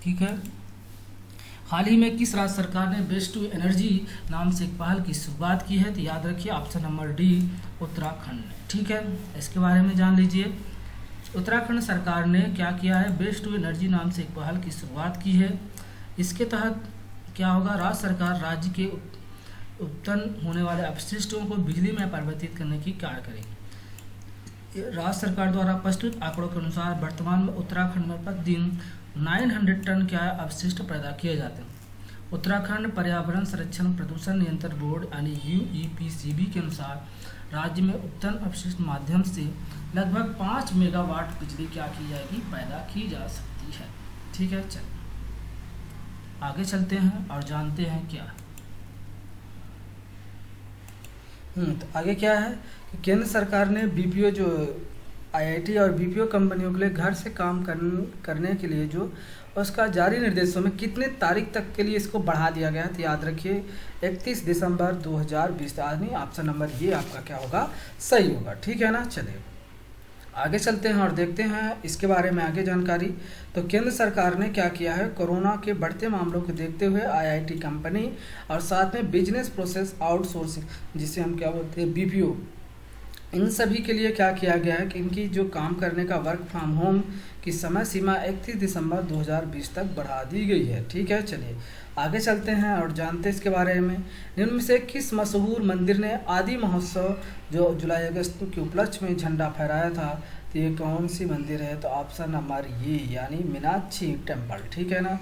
A: ठीक है। हाल ही में किस राज्य सरकार ने वेस्ट टू एनर्जी नाम से एक पहल की शुरुआत की है? तो याद रखिए ऑप्शन नंबर डी उत्तराखंड ने, ठीक है। इसके बारे में जान लीजिए, उत्तराखंड सरकार ने क्या किया है, वेस्ट टू एनर्जी नाम से एक पहल की शुरुआत की है। इसके तहत क्या होगा, राज्य सरकार राज्य के उत्पन्न होने वाले अपशिष्टों को बिजली में परिवर्तित करने की कार्य करेगी। राज्य सरकार द्वारा प्रस्तुत आंकड़ों के अनुसार वर्तमान में उत्तराखंड में प्रतिदिन 900 टन क्या अपशिष्ट पैदा किए जाते हैं। उत्तराखंड पर्यावरण संरक्षण प्रदूषण नियंत्रण बोर्ड यानी UEPCB के अनुसार राज्य में उत्पन्न अपशिष्ट माध्यम से लगभग 5 मेगावाट बिजली क्या की जाएगी, पैदा की जा सकती है, ठीक है। चलिए आगे चलते हैं और जानते हैं क्या तो आगे क्या है कि केंद्र सरकार ने BPO जो IIT और BPO कंपनियों के लिए घर से काम करने के लिए जो उसका जारी निर्देशों में कितने तारीख तक के लिए इसको बढ़ा दिया गया है? तो याद रखिए 31 दिसंबर 2020, यानी ऑप्शन नंबर ये आपका क्या होगा, सही होगा, ठीक है ना। चलिए आगे चलते हैं और देखते हैं इसके बारे में आगे जानकारी। तो केंद्र सरकार ने क्या किया है, कोरोना के बढ़ते मामलों को देखते हुए IIT कंपनी और साथ में बिजनेस प्रोसेस आउटसोर्सिंग जिसे हम क्या बोलते हैं BPO, इन सभी के लिए क्या किया गया है कि इनकी जो काम करने का वर्क फ्रॉम होम की समय सीमा 31 दिसंबर 2020 तक बढ़ा दी गई है, ठीक है। चलिए आगे चलते हैं और जानते हैं इसके बारे में। निम्न में से किस मशहूर मंदिर ने आदि महोत्सव जो जुलाई अगस्त के उपलक्ष्य में झंडा फहराया था? तो ये कौन सी मंदिर है? तो ऑप्शन नंबर ये यानी मीनाक्षी टेम्पल, ठीक है ना।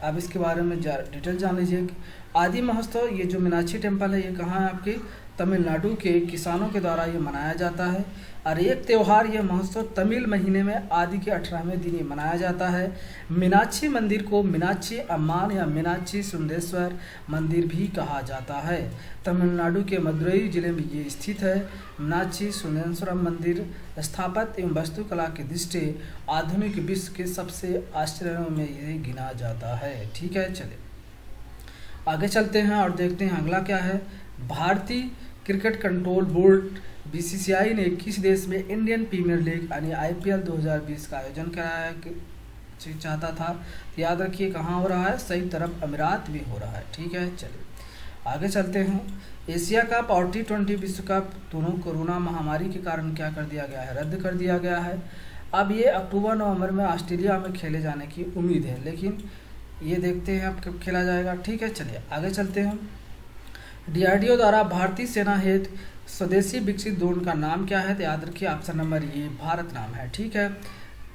A: अब इसके बारे में डिटेल जान लीजिए। आदि महोत्सव ये जो मीनाक्षी टेम्पल है ये कहाँ है, आपकी तमिलनाडु के किसानों के द्वारा ये मनाया जाता है। और एक त्यौहार यह महोत्सव तमिल महीने में आदि के 18वें दिन ये मनाया जाता है। मीनाक्षी मंदिर को मीनाक्षी अम्मान या मीनाक्षी सुंदरेश्वर मंदिर भी कहा जाता है। तमिलनाडु के मदुरई जिले में ये स्थित है। मीनाक्षी सुंदरेश्वर मंदिर स्थापत्य एवं वास्तुकला की दृष्टि आधुनिक विश्व के सबसे आश्चर्यों में ये गिना जाता है, ठीक है। चलिए आगे चलते हैं और देखते हैं अगला क्या है। भारतीय क्रिकेट कंट्रोल बोर्ड BCCI ने किस देश में इंडियन प्रीमियर लीग यानी IPL 2020 का आयोजन कराया चाहता था? तो याद रखिए कहाँ हो रहा है, संयुक्त अरब अमीरात में हो रहा है, ठीक है। चलिए आगे चलते हैं। एशिया कप और T20 विश्व कप दोनों कोरोना महामारी के कारण क्या कर दिया गया है, रद्द कर दिया गया है। अब ये अक्टूबर नवंबर में ऑस्ट्रेलिया में खेले जाने की उम्मीद है, लेकिन ये देखते हैं अब कब खेला जाएगा। ठीक है, चलिए आगे चलते हैं। DRDO द्वारा भारतीय सेना हेतु स्वदेशी विकसित ड्रोन का नाम क्या है, तो याद रखिए ऑप्शन नंबर ये भारत नाम है। ठीक है,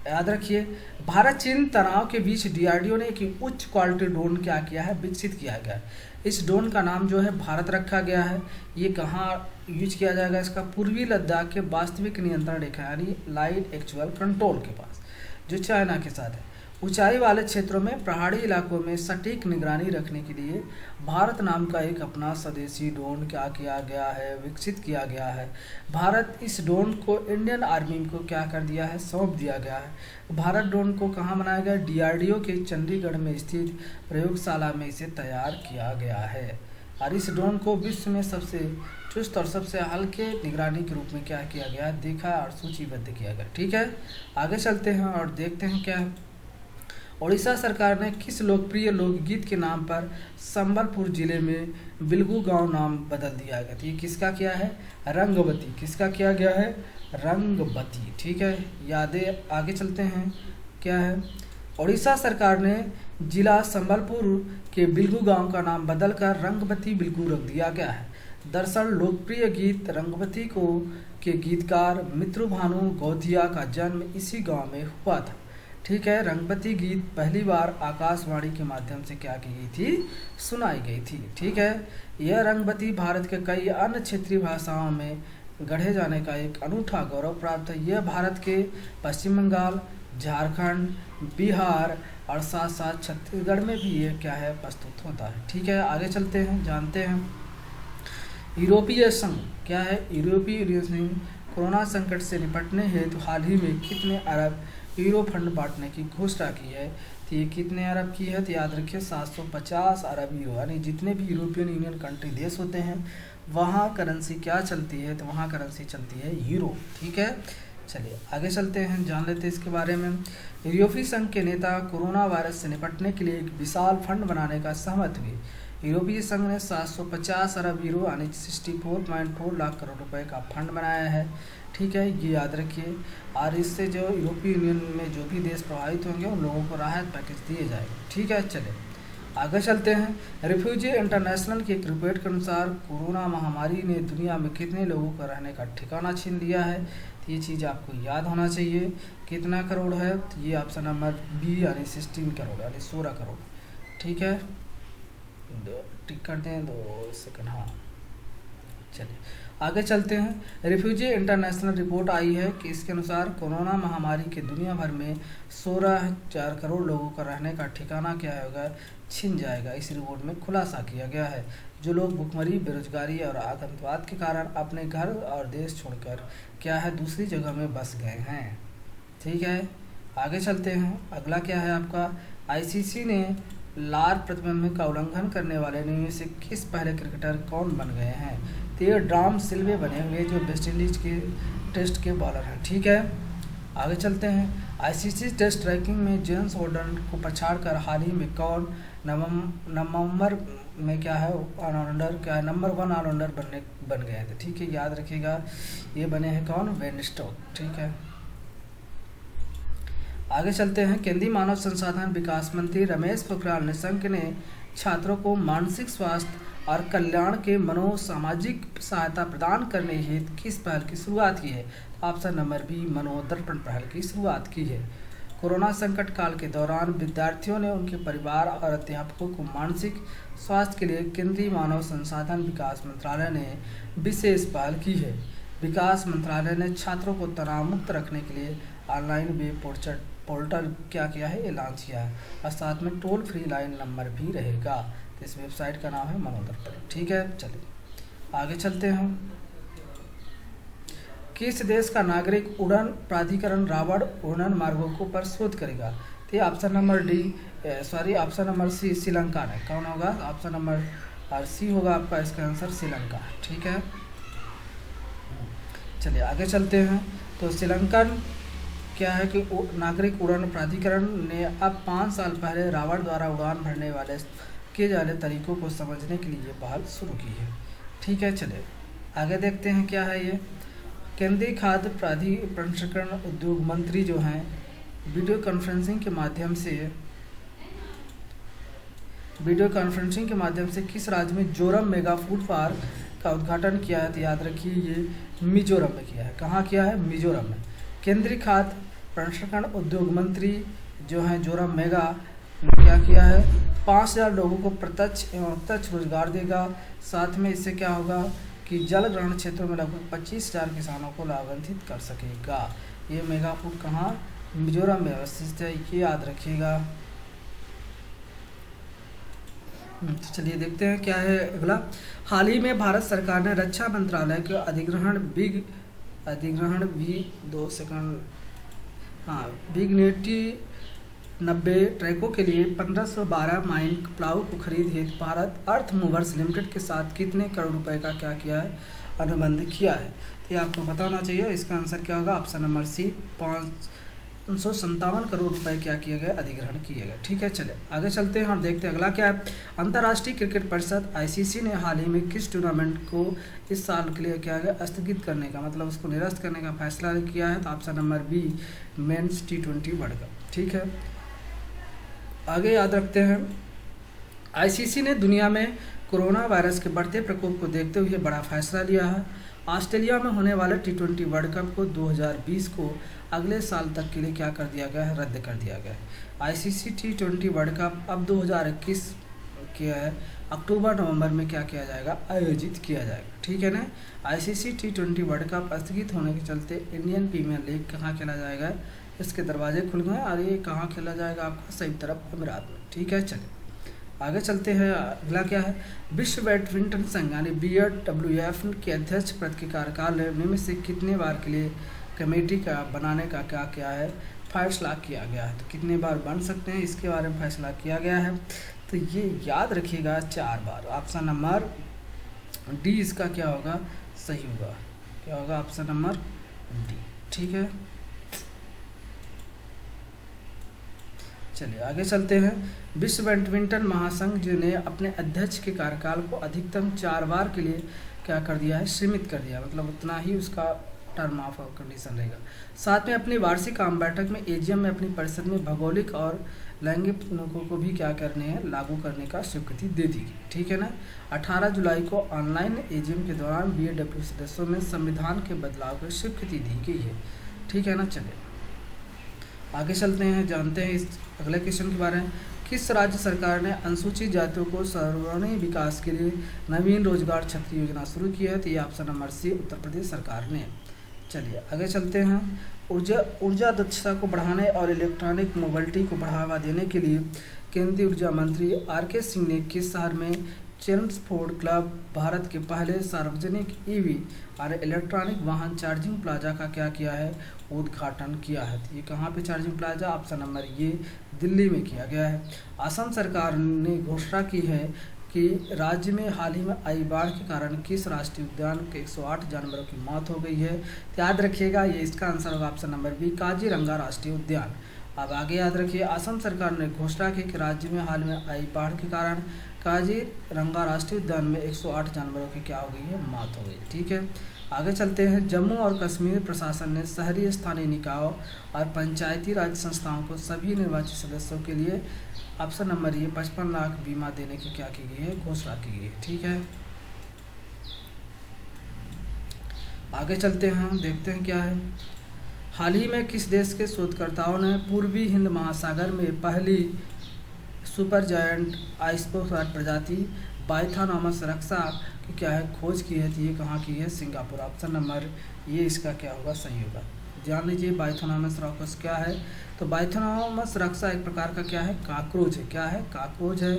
A: याद रखिए भारत चीन तनाव के बीच DRDO ने एक उच्च क्वालिटी ड्रोन क्या किया है, विकसित किया गया है। इस ड्रोन का नाम जो है भारत रखा गया है। ये कहाँ यूज किया जाएगा, इसका पूर्वी लद्दाख के वास्तविक नियंत्रण रेखा यानी लाइट एक्चुअल कंट्रोल के पास, जो चाइना के साथ है। ऊंचाई वाले क्षेत्रों में पहाड़ी इलाकों में सटीक निगरानी रखने के लिए भारत नाम का एक अपना स्वदेशी ड्रोन क्या किया गया है, विकसित किया गया है। भारत इस ड्रोन को इंडियन आर्मी को क्या कर दिया है, सौंप दिया गया है। भारत ड्रोन को कहाँ बनाया गया, DRDO के चंडीगढ़ में स्थित प्रयोगशाला में इसे तैयार किया गया है। और इस ड्रोन को विश्व में सबसे चुस्त और सबसे हल्के निगरानी के रूप में क्या किया गया, देखा और सूचीबद्ध किया गया। ठीक है, आगे चलते हैं और देखते हैं क्या है। उड़ीसा सरकार ने किस लोकप्रिय लोकगीत के नाम पर संबलपुर जिले में बिलगू गांव नाम बदल दिया गया? ये किसका किया है, रंगवती। किसका किया गया है, रंगवती। ठीक है, यादें आगे चलते हैं क्या है। उड़ीसा सरकार ने जिला संबलपुर के बिलगू गांव का नाम बदलकर रंगवती बिलगू रख दिया गया है। दरअसल लोकप्रिय गीत रंगवती को के गीतकार मित्रु भानु गौधिया का जन्म इसी गांव में हुआ था। ठीक है, रंगवती गीत पहली बार आकाशवाणी के माध्यम से क्या की गई थी, सुनाई गई थी। ठीक है, यह रंगवती भारत के कई अन्य क्षेत्रीय भाषाओं में गढ़े जाने का एक अनूठा गौरव प्राप्त है। यह भारत के पश्चिम बंगाल, झारखंड, बिहार और साथ साथ छत्तीसगढ़ में भी ये क्या है, प्रस्तुत होता है। ठीक है, आगे चलते हैं, जानते हैं। यूरोपीय संघ क्या है, यूरोपीय यूनियन कोरोना संकट से निपटने हेतु हाल ही में कितने अरब यूरो फंड बांटने की घोषणा की है? तो ये कितने अरब की है, तो याद रखिए 750 अरब यूरो। यानी जितने भी यूरोपियन यूनियन कंट्री देश होते हैं वहाँ करेंसी क्या चलती है, तो वहाँ करेंसी चलती है यूरो। ठीक है, चलिए आगे चलते हैं, जान लेते हैं इसके बारे में। यूरोपीय संघ के नेता कोरोना वायरस से निपटने के लिए एक विशाल फंड बनाने का सहमत हुए। यूरोपीय संघ ने 750 अरब यूरो यानी 64.4 लाख करोड़ रुपए का फंड बनाया है। ठीक है, ये याद रखिए। और इससे जो यूरोपीय यूनियन में जो भी देश प्रभावित होंगे उन लोगों को राहत पैकेज दिए जाएंगे। ठीक है, चले आगे चलते हैं। रिफ्यूजी इंटरनेशनल की एक रिपोर्ट के अनुसार कोरोना महामारी ने दुनिया में कितने लोगों का रहने का ठिकाना छीन लिया है, तो ये चीज़ आपको याद होना चाहिए। कितना करोड़ है, तो ये ऑप्शन नंबर बी यानी 16 करोड़ यानी 16 करोड़। ठीक है, टिक करते हैं 2 सेकंड। हाँ, चलिए आगे चलते हैं। रिफ्यूजी इंटरनेशनल रिपोर्ट आई है कि इसके अनुसार कोरोना महामारी के दुनिया भर में 16,000 करोड़ लोगों का रहने का ठिकाना क्या होगा, छिन जाएगा। इस रिपोर्ट में खुलासा किया गया है जो लोग भुखमरी, बेरोजगारी और आतंकवाद के कारण अपने घर और देश छोड़कर क्या है दूसरी जगह में बस गए हैं। ठीक है, आगे चलते हैं। अगला क्या है आपका, ICC ने लार प्रतिबंध का उल्लंघन करने वाले इनमें से किस पहले क्रिकेटर कौन बन गए हैं? तो ये ड्राम सिल्वे बने हुए जो वेस्ट इंडीज के टेस्ट के बॉलर हैं। ठीक है, आगे चलते हैं। ICC टेस्ट रैंकिंग में जेम्स हॉर्डन को पछाड़कर हाल ही में कौन नवंबर में क्या है ऑलराउंडर क्या है नंबर 1 ऑलराउंडर बन गए थे? ठीक है, याद रखिएगा ये बने हैं कौन, बेन स्टोक। ठीक है, आगे चलते हैं। केंद्रीय मानव संसाधन विकास मंत्री रमेश पोखरियाल निशंक ने छात्रों को मानसिक स्वास्थ्य और कल्याण के मनोसामाजिक सहायता प्रदान करने हेतु किस पहल की शुरुआत की है? ऑप्शन नंबर बी, मनोदर्पण पहल की शुरुआत की है। कोरोना संकट काल के दौरान विद्यार्थियों ने उनके परिवार और अध्यापकों को मानसिक स्वास्थ्य के लिए केंद्रीय मानव संसाधन विकास मंत्रालय ने विशेष पहल की है। विकास मंत्रालय ने छात्रों को तनाव मुक्त रखने के लिए ऑनलाइन वेब पोर्टल क्या किया है, ये लॉन्च किया है और साथ में टोल फ्री लाइन नंबर भी रहेगा। तो इस वेबसाइट का नाम है मनोदर्पण। ठीक है, चलिए आगे चलते हैं। किस देश का नागरिक उड़ान प्राधिकरण रावण उड़ान मार्गों पर शोध करेगा? तो ये ऑप्शन नंबर सी, श्रीलंका है। कौन होगा, ऑप्शन नंबर सी होगा आपका इसका आंसर, श्रीलंका। ठीक है, चलिए आगे चलते हैं। तो श्रीलंकन क्या है कि नागरिक उड़ान प्राधिकरण ने अब 5 साल पहले रावण द्वारा उड़ान भरने वाले किए जाने तरीकों को समझने के लिए पहल शुरू की है। ठीक है, चले आगे देखते हैं क्या है ये। केंद्रीय खाद्य प्रसंस्करण उद्योग मंत्री जो हैं वीडियो कॉन्फ्रेंसिंग के माध्यम से किस राज्य में जोरम मेगा फूड पार्क का उद्घाटन किया है? तो याद रखिए ये मिजोरम में किया है। कहाँ किया है? मिजोरम में। केंद्रीय खाद्य प्रसंस्करण उद्योग मंत्री जो हैं जोरम मेगा ने क्या किया है? 5000 लोगों को प्रत्यक्ष एवं अप्रत्यक्ष रोजगार देगा। साथ में इससे क्या होगा कि जल ग्रहण क्षेत्रों में लगभग 25,000 किसानों को लाभान्वित कर सकेगा। ये मेगा फूड कहाँ? मिजोरम में अवस्थित है, ये याद रखिएगा। तो चलिए देखते हैं क्या है अगला। हाल ही में भारत सरकार ने रक्षा मंत्रालय के बिग 90 ट्रकों के लिए 1512 माइन प्लाऊ को खरीद हेतु भारत अर्थ मूवर्स लिमिटेड के साथ कितने करोड़ रुपए का क्या किया है? अनुबंध किया है। तो ये आपको बताना चाहिए। इसका आंसर क्या होगा? ऑप्शन नंबर सी, 557 करोड़ रुपए क्या किए गए? अधिग्रहण किए गए। ठीक है, चले आगे चलते हैं और देखते हैं अगला क्या है। अंतर्राष्ट्रीय क्रिकेट परिषद ICC ने हाल ही में किस टूर्नामेंट को इस साल के लिए क्या गया? स्थगित करने का मतलब उसको निरस्त करने का फैसला किया है? तो option number B, men's T20 world cup. ठीक है, आगे याद रखते हैं ICC ने दुनिया में कोरोना वायरस के बढ़ते प्रकोप को देखते हुए बड़ा फैसला लिया है। ऑस्ट्रेलिया में होने वाले T20 वर्ल्ड कप को 2020 को अगले साल तक के लिए क्या कर दिया गया है? रद्द कर दिया गया है। ICC T20 वर्ल्ड कप अब 2021 किया है, अक्टूबर-नवंबर में क्या किया जाएगा? आयोजित किया जाएगा। ठीक है ना। ICC T20 वर्ल्ड कप स्थगित होने के चलते इंडियन प्रीमियर लीग कहाँ खेला जाएगा? इसके दरवाजे खुल गए और ये कहाँ खेला जाएगा? आपका संयुक्त अरब अमीरात में। ठीक है, चलिए आगे चलते हैं। अगला क्या है? विश्व बैडमिंटन संघ यानी BWF के अध्यक्ष पद के कार्यकाल में से कितने बार के लिए कमेटी का बनाने का क्या किया है? फैसला किया गया है। तो कितने बार बन सकते हैं इसके बारे में फैसला किया गया है। तो ये याद रखिएगा 4 बार। ऑप्शन नंबर डी इसका क्या होगा? सही होगा। क्या होगा? Option number D. ठीक है, चलिए आगे चलते हैं। विश्व बैडमिंटन महासंघ जी ने अपने अध्यक्ष के कार्यकाल को अधिकतम 4 बार के लिए क्या कर दिया है? सीमित कर दिया, मतलब उतना ही उसका टर्म ऑफ कंडीशन रहेगा। साथ में अपनी वार्षिक आम बैठक में AGM में अपनी परिषद में भौगोलिक और लैंगिक नुकों को भी क्या करने हैं? लागू करने का स्वीकृति दे दी। ठीक है ना। 18 जुलाई को ऑनलाइन AGM के दौरान BWF सदस्यों में संविधान के बदलाव की स्वीकृति दी गई है। ठीक है ना। चले आगे चलते हैं, जानते हैं इस अगले क्वेश्चन के बारे में। किस राज्य सरकार ने अनुसूचित जातियों को सर्वांगीण विकास के लिए नवीन रोजगार छतरी योजना शुरू की है? तो ये ऑप्शन नंबर सी, उत्तर प्रदेश सरकार ने। चलिए आगे चलते हैं। ऊर्जा दक्षता को बढ़ाने और इलेक्ट्रॉनिक मोबिलिटी को बढ़ावा देने के लिए केंद्रीय ऊर्जा मंत्री RK सिंह ने किस शहर में चेम्सफोर्ड क्लब भारत के पहले सार्वजनिक EV और इलेक्ट्रॉनिक वाहन चार्जिंग प्लाजा का क्या किया है? उद्घाटन किया है। तो ये कहाँ पे चार्जिंग प्लाजा? ऑप्शन नंबर ये, दिल्ली में किया गया है। असम सरकार ने घोषणा की है कि राज्य में हाल ही में आई बाढ़ के कारण किस राष्ट्रीय उद्यान के 108 जानवरों की मौत हो गई है? तो याद रखिएगा ये इसका आंसर होगा ऑप्शन नंबर बी, काजीरंगा राष्ट्रीय उद्यान। अब आगे याद रखिए, असम सरकार ने घोषणा की कि राज्य में हाल में आई बाढ़ के कारण काजीरंगा राष्ट्रीय उद्यान में 108 जानवरों की क्या हो गई है? मौत हो गई। ठीक है, आगे चलते हैं। जम्मू और कश्मीर प्रशासन ने शहरी स्थानीय निकायों और पंचायती राज संस्थाओं को सभी निर्वाचित सदस्यों के लिए ऑप्शन नंबर ये 55 लाख बीमा देने की क्या की गई है? घोषणा की गई है। ठीक है, आगे चलते हैं, देखते हैं क्या है। हाल ही में किस देश के शोधकर्ताओं ने पूर्वी हिंद महासागर में पहली सुपर जायंट आइसबर्ग प्रजाति बाइथोनोमस रक्षा की क्या है? खोज की है। तो ये कहाँ की है? सिंगापुर। ऑप्शन नंबर ये इसका क्या होगा? सही होगा। जान लीजिए बाइथोनोमस रॉकस क्या है। तो बाइथोनोमस रक्षा एक प्रकार का क्या है? काकरोच है। क्या है? काकरोच है,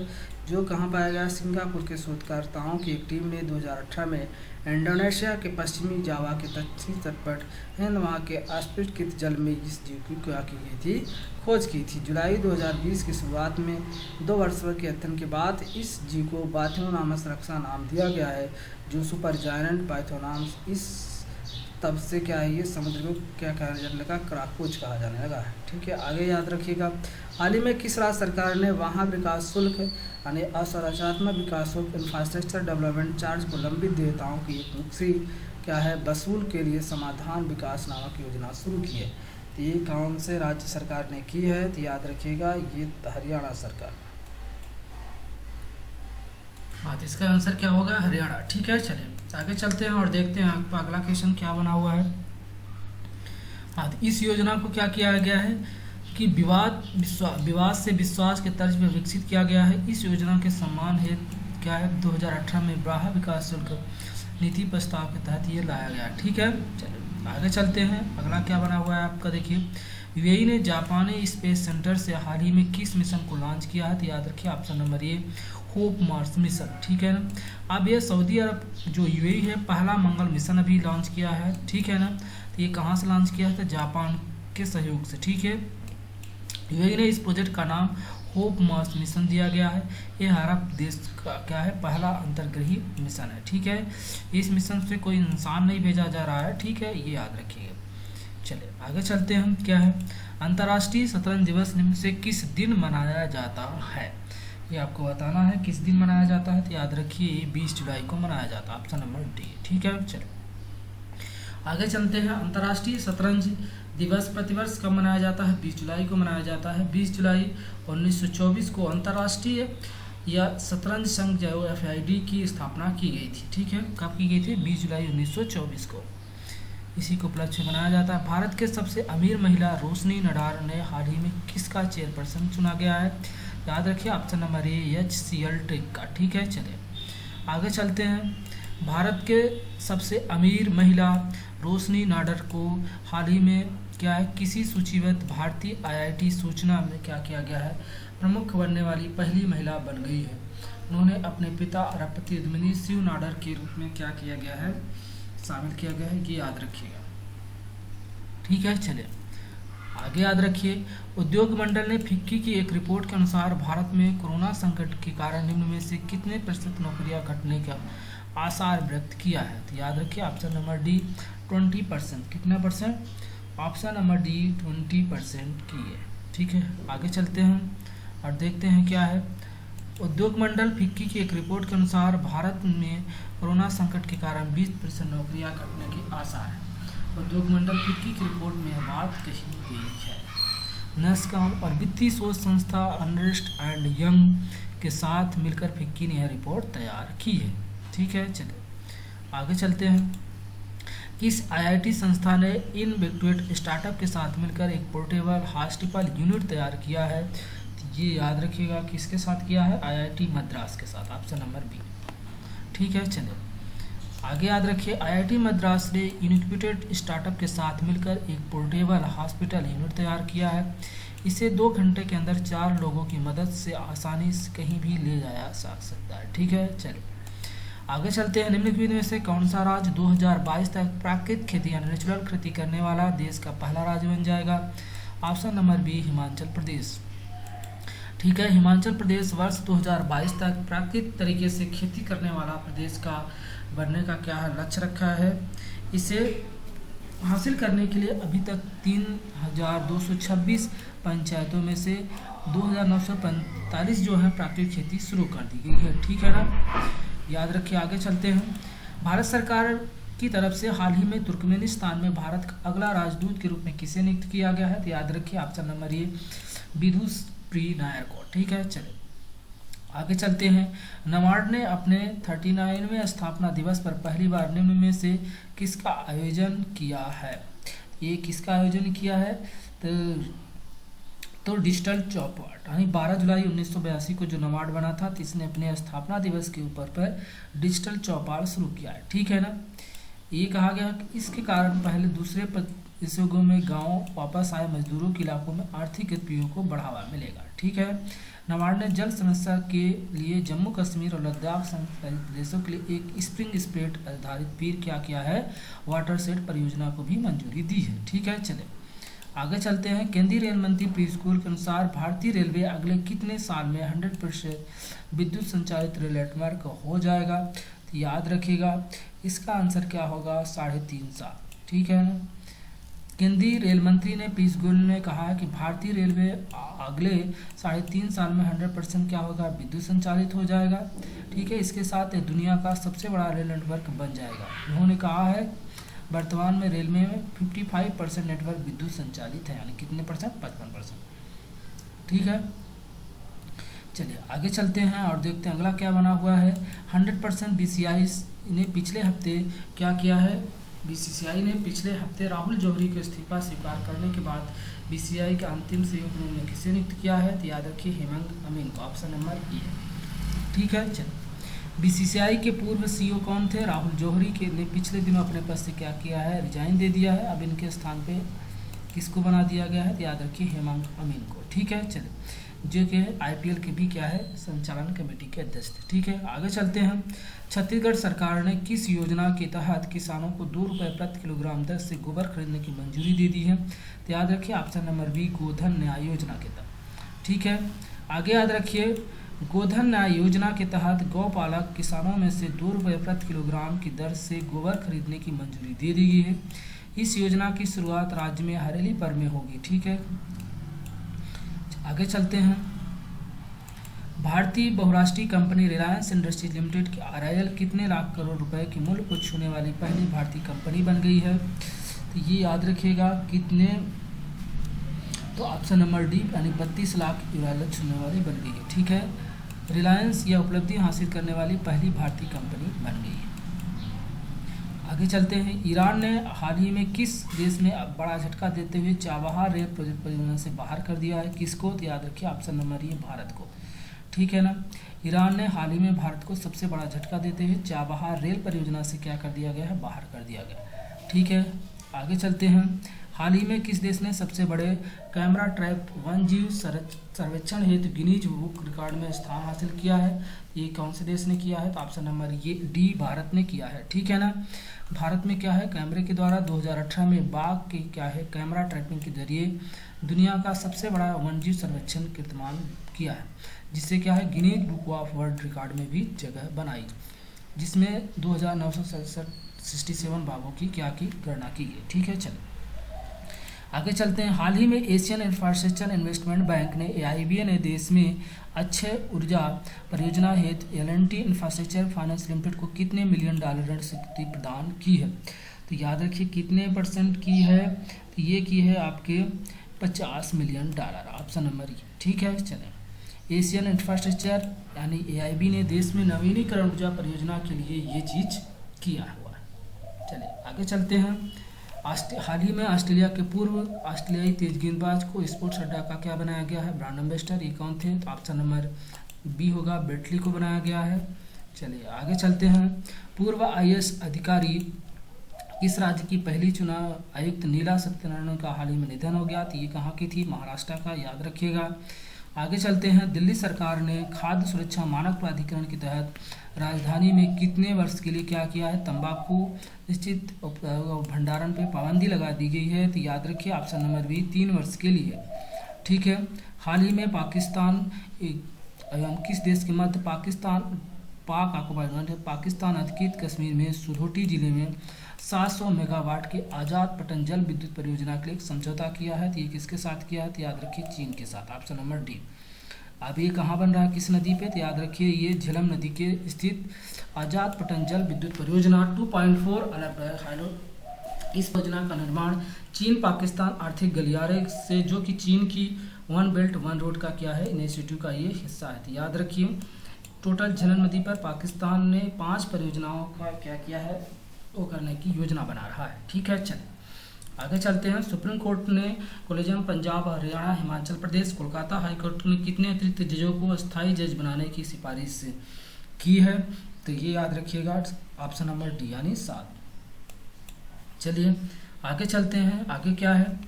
A: जो कहाँ पाया गया? सिंगापुर के शोधकर्ताओं की एक टीम ने 2018 में इंडोनेशिया के पश्चिमी जावा के दक्षिणी तट पर हिंद वहाँ के अस्फीकृत जल में इस जीव की क्या की गई थी? खोज की थी। जुलाई 2020 की शुरुआत में 2 वर्ष के अध्ययन के बाद इस जीव को बाइथोनोमस रक्षा नाम दिया गया है, जो सुपर जायंट बाइथोनोमस इस तब से क्या है, ये समुद्र को क्या कहा जाने लगा, क्राकोच कहा जाने लगा है। ठीक है, आगे याद रखिएगा। हाल ही में किस राज्य सरकार ने वहाँ विकास शुल्क यानी असंरचनात्मक विकास शुल्क इंफ्रास्ट्रक्चर डेवलपमेंट चार्ज को लंबित देयताओं की एक मुक्ति क्या है वसूल के लिए समाधान विकास नामक योजना शुरू की है। तो ये कौन से राज्य सरकार ने की है, तो याद रखिएगा ये हरियाणा सरकार। हाँ, तो इसका आंसर क्या होगा, हरियाणा। ठीक है, चलिए आगे चलते हैं और देखते हैं आपका अगला क्वेश्चन क्या बना हुआ है। हाँ, तो इस योजना को क्या किया गया है कि विवाद से विश्वास के तर्ज पर विकसित किया गया है। इस योजना के सम्मान हेतु क्या है 2018 में ब्राह विकास शुल्क नीति प्रस्ताव के तहत ये लाया गया। ठीक है, चलिए आगे चलते हैं। अगला क्या बना हुआ है आपका, देखिए यूएई ने जापानी स्पेस सेंटर से हाल ही में किस मिशन को लॉन्च किया है, तो याद रखिए option number a hope Mars mission. ठीक है ना। अब ये सऊदी अरब जो यूएई है पहला मंगल मिशन अभी लॉन्च किया है। ठीक है ना। तो ये कहाँ से लॉन्च किया है, तो जापान के सहयोग से। ठीक है, यूएई ने इस प्रोजेक्ट का नाम होप मार्स मिशन दिया गया है। ये अरब देश का क्या है पहला अंतर्ग्रही मिशन है। ठीक है, इस मिशन से कोई इंसान नहीं भेजा जा रहा है। ठीक है, ये याद रखिएगा। चलिए आगे चलते हैं। क्या है अंतर्राष्ट्रीय शतरंज दिवस निम्न से किस दिन मनाया जाता है, ये आपको बताना है किस दिन मनाया जाता है। तो याद रखिए 20 जुलाई को मनाया जाता है, ऑप्शन नंबर डी। ठीक है, चलिए आगे चलते हैं। अंतर्राष्ट्रीय शतरंज दिवस प्रतिवर्ष कब मनाया जाता है, 20 जुलाई को मनाया जाता है। 20 जुलाई 1924 को अंतर्राष्ट्रीय या शतरंज संघ जो FID की स्थापना की गई थी। ठीक है, कब की गई थी, 20 जुलाई 1924 को। इसी को उपलक्ष्य मनाया जाता है। भारत के सबसे अमीर महिला रोशनी नडार ने हाल ही में किसका चेयरपर्सन चुना गया है, याद रखिए option number A HCL tech का। ठीक है, चलिए आगे चलते हैं। भारत के सबसे अमीर महिला रोशनी नाडर को हाल ही में क्या है किसी सूचीबद्ध भारतीय IIT सूचना में क्या किया गया है, प्रमुख बनने वाली पहली महिला बन गई है। उन्होंने अपने पिता अरबपति उद्यमी शिव नाडर के रूप में क्या किया गया है, शामिल किया गया है, ये याद रखिएगा। ठीक है, चलिए आगे याद रखिए। उद्योग मंडल ने फिक्की की एक रिपोर्ट के अनुसार भारत में कोरोना संकट के कारण निम्न में से कितने प्रतिशत नौकरियां घटने का आसार व्यक्त किया है, तो याद रखिए ऑप्शन नंबर डी 20%। कितना परसेंट, ऑप्शन नंबर डी 20% की है। ठीक है, आगे चलते हैं और देखते हैं क्या है। उद्योग मंडल फिक्की की एक रिपोर्ट के अनुसार भारत में कोरोना संकट के कारण 20% नौकरियां घटने की आसार है। उद्योग मंडल फिक्की की रिपोर्ट में यह बात कही गई है। नस्कॉम और वित्तीय शोध संस्था अर्नेस्ट एंड यंग के साथ मिलकर फिक्की ने यह रिपोर्ट तैयार की है। ठीक है, चलिए आगे चलते हैं। किस IIT संस्था ने इनवेक्टिवेट स्टार्टअप के साथ मिलकर एक पोर्टेबल हॉस्पिटल यूनिट तैयार किया है, ये याद रखिएगा किसके साथ किया है, IIT मद्रास के साथ, ऑप्शन नंबर बी। ठीक है, चलिए आगे याद रखिए। IIT मद्रास ने इनक्यूबेटेड स्टार्टअप के साथ मिलकर एक पोर्टेबल हॉस्पिटल यूनिट तैयार किया है। इसे 2 घंटे के अंदर 4 लोगों की मदद से आसानी से कहीं भी ले जाया जा सकता है। ठीक है, चलिए आगे चलते हैं। निम्नलिखित में से कौन सा राज्य 2022 तक प्राकृतिक खेती यानी नेचुरल खेती करने वाला देश का पहला राज्य बन जाएगा, option number B Himachal Pradesh. ठीक है, हिमाचल प्रदेश वर्ष 2022 तक प्राकृतिक तरीके से खेती करने वाला प्रदेश का बनने का क्या लक्ष्य रखा है। इसे हासिल करने के लिए अभी तक 3226 पंचायतों में से 2945 जो है प्राकृतिक खेती शुरू कर दी गई है। ठीक है ना, याद रखिए। आगे चलते हैं। भारत सरकार की तरफ से हाल ही में तुर्कमेनिस्तान में भारत का अगला राजदूत के रूप में किसे नियुक्त किया गया है, तो याद रखिए ऑप्शन नंबर ए विदुष प्री नायर को। ठीक है, चलिए आगे चलते हैं। नबार्ड ने अपने 39वें स्थापना दिवस पर पहली बार निम्न में से किसका आयोजन किया है, ये किसका आयोजन किया है, तो डिजिटल चौपाल यानी 12 जुलाई 1982 को जो नबार्ड बना था, तो इसने अपने स्थापना दिवस के ऊपर पर डिजिटल चौपाल शुरू किया है। ठीक है ना, ये कहा गया कि इसके कारण पहले दूसरे हिस्सों में गांव वापस आए मजदूरों के इलाकों में आर्थिक गतिविधियों को बढ़ावा मिलेगा। ठीक है, नबार्ड ने जल समस्या के लिए जम्मू कश्मीर और लद्दाख सहित प्रदेशों के लिए एक स्प्रिंग स्प्रेड आधारित पीर क्या किया है, वाटर सेट परियोजना को भी मंजूरी दी है। ठीक है, चले आगे चलते हैं। केंद्रीय रेल मंत्री पीयूष गोयल के अनुसार भारतीय रेलवे अगले कितने साल में 100% विद्युत संचालित रेल नेटवर्क हो जाएगा, तो याद रखिएगा इसका आंसर क्या होगा, 3.5 साल। ठीक है ना। केंद्रीय रेल मंत्री ने पीयूष गोयल ने कहा है कि भारतीय रेलवे अगले 3.5 साल में 100% क्या होगा, विद्युत संचालित हो जाएगा। ठीक है, इसके साथ ये दुनिया का सबसे बड़ा रेल नेटवर्क बन जाएगा। उन्होंने कहा है वर्तमान में रेल में 55% नेटवर्क विद्युत संचालित है, यानी कितने परसेंट, 55%। ठीक है, चलिए आगे चलते हैं और देखते हैं अगला क्या बना हुआ है। 100% बीसीसीआई ने पिछले हफ्ते क्या किया है, बीसीसीआई ने पिछले हफ्ते राहुल जौहरी के इस्तीफा स्वीकार करने के बाद बीसीसीआई के अंतिम संयुक्त उन्होंने किसे नियुक्त किया है, तो याद रखिए हेमंत अमीन को, ऑप्शन नंबर ई है। ठीक है, चलिए बीसीसीआई के पूर्व सीईओ कौन थे, राहुल जौहरी के ने पिछले दिनों अपने पद से क्या किया है, रिजाइन दे दिया है। अब इनके स्थान पे किसको बना दिया गया है, तो याद रखिए हेमंत अमीन को। ठीक है, चलिए जो कि आईपीएल के भी क्या है, संचालन कमेटी के अध्यक्ष थे। ठीक है, आगे चलते हैं। छत्तीसगढ़ सरकार ने किस योजना के तहत किसानों को 2 रुपये प्रति किलोग्राम दर से गोबर खरीदने की मंजूरी दे दी है, तो याद रखिए ऑप्शन नंबर बी, गोधन न्याय योजना के तहत। ठीक है, आगे याद रखिए गोधन न्याय योजना के तहत गौपालक किसानों में से 2 रुपये प्रति किलोग्राम की दर से गोबर खरीदने की मंजूरी दे दी गई है। इस योजना की शुरुआत राज्य में हरेली पर्व में होगी। ठीक है, आगे चलते हैं। भारतीय बहुराष्ट्रीय कंपनी रिलायंस इंडस्ट्रीज लिमिटेड की आरआईएल कितने लाख करोड़ रुपए के मूल्य को छूने वाली पहली भारतीय कंपनी बन गई है, तो ये याद रखिएगा कितने, तो ऑप्शन नंबर डी यानी 32 लाख यूरो छूने वाली बन गई है। ठीक है, रिलायंस यह उपलब्धि हासिल करने वाली पहली भारतीय कंपनी बन गई है। आगे चलते हैं। ईरान ने हाल ही में किस देश में बड़ा झटका देते हुए चाबहार रेल प्रोजेक्ट परियोजना से बाहर कर दिया है, किसको, तो याद रखिए ऑप्शन नंबर ये भारत को। ठीक है ना, ईरान ने हाल ही में भारत को सबसे बड़ा झटका देते हुए चाबहार रेल परियोजना से क्या कर दिया गया है, बाहर कर दिया गया। ठीक है, आगे चलते हैं। हाल ही में किस देश ने सबसे बड़े कैमरा ट्रैप वन्यजीव सर्वेक्षण हेतु गिनीज बुक रिकॉर्ड में स्थान हासिल किया है, ये कौन से देश ने किया है, तो ऑप्शन नंबर ये डी, भारत ने किया है। ठीक है ना, भारत में क्या है, कैमरे के द्वारा 2018 में बाघ के क्या है कैमरा ट्रैपिंग के जरिए दुनिया का सबसे बड़ा वन्यजीव सर्वेक्षण कीर्तिमान किया है, जिससे क्या है Guinness book of world record में भी जगह बनाई, जिसमें 2967 बाघों की क्या की गणना की है। ठीक है, चलो आगे चलते हैं। हाल ही में एशियन इंफ्रास्ट्रक्चर इन्वेस्टमेंट बैंक ने एआईबीए ने देश में अक्षय ऊर्जा परियोजना हेतु एल&टी इंफ्रास्ट्रक्चर फाइनेंस लिमिटेड को कितने मिलियन डॉलर ऋण स्वीकृति प्रदान की है, तो याद रखिए कितने % की है, तो ये की है आपके 50 मिलियन डॉलर, ऑप्शन नंबर ये। ठीक है, चलें। एशियन इंफ्रास्ट्रक्चर यानी एआईबी ने देश में नवीनीकरण ऊर्जा परियोजना के लिए ये चीज़ किया हुआ है। चलिए आगे चलते हैं। हाल ही में ऑस्ट्रेलिया के पूर्व ऑस्ट्रेलियाई तेज गेंदबाज को स्पोर्ट्स अड्डा का क्या बनाया गया है, ब्रांड एम्बेसडर, ये कौन थे, तो ऑप्शन नंबर बी होगा, बेटली को बनाया गया है। चलिए आगे चलते हैं। पूर्व आईएएस अधिकारी किस राज्य की पहली चुनाव आयुक्त नीला सत्यनारायण का हाल ही में निधन हो गया, तो ये कहाँ की थी, महाराष्ट्र का, याद रखिएगा। आगे चलते हैं। दिल्ली सरकार ने खाद्य सुरक्षा मानक प्राधिकरण के तहत राजधानी में कितने वर्ष के लिए क्या किया है, तंबाकू निश्चित भंडारण पे पाबंदी लगा दी गई है, तो याद रखिए ऑप्शन नंबर बी, 3 वर्ष के लिए। ठीक है, हाल ही में पाकिस्तान एवं किस देश के मध्य पाक ऑक्युपाइड पाकिस्तान अधिकृत कश्मीर में सुधोटी जिले में 700 मेगावाट के आज़ाद पटन जल विद्युत परियोजना के लिए एक समझौता किया है, तो ये किसके साथ किया है, तो याद रखिए चीन के साथ, ऑप्शन नंबर डी। अब ये कहाँ बन रहा है, किस नदी पे, तो याद रखिए ये झेलम नदी के स्थित आज़ाद पटन जल विद्युत परियोजना 2.4 अरब हाइड्रो। इस परियोजना का निर्माण चीन पाकिस्तान आर्थिक गलियारे से, जो कि चीन की वन बेल्ट वन रोड का क्या है, इनिशिएटिव का ये हिस्सा है। तो याद रखिए टोटल झेलम नदी पर पाकिस्तान ने 5 परियोजनाओं का क्या किया है, वो करने की योजना बना रहा है। ठीक है, चलिए आगे चलते हैं। सुप्रीम कोर्ट ने collegium Punjab, Haryana, Himachal Pradesh, Kolkata high court ने कितने अतिरिक्त जजों को अस्थायी जज बनाने की सिफारिश की है, तो ये याद रखिएगा ऑप्शन नंबर डी यानी 7। चलिए आगे चलते हैं। आगे क्या है,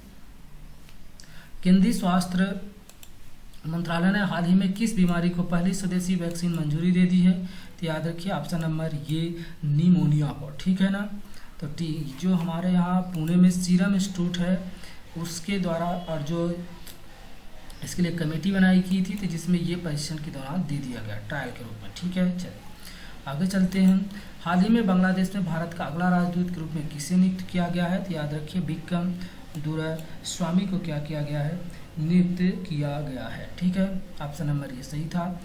A: केंद्रीय स्वास्थ्य मंत्रालय ने हाल ही में किस बीमारी को पहली स्वदेशी वैक्सीन मंजूरी दे दी है, तो याद रखिए ऑप्शन नंबर ये निमोनिया को। ठीक है ना, तो जो हमारे यहाँ पुणे में सीरम इंस्टीट्यूट है उसके द्वारा और जो इसके लिए कमेटी बनाई की थी, तो जिसमें ये परीक्षण के दौरान दे दिया गया ट्रायल के रूप में। ठीक है, चलिए आगे चलते हैं। हाल ही में बांग्लादेश में भारत का अगला राजदूत के रूप में किसे नियुक्त किया गया है? तो याद रखिए बिक्रम दुरास्वामी को क्या किया गया है? नियुक्त किया गया है। ठीक है, ऑप्शन नंबर ये सही था।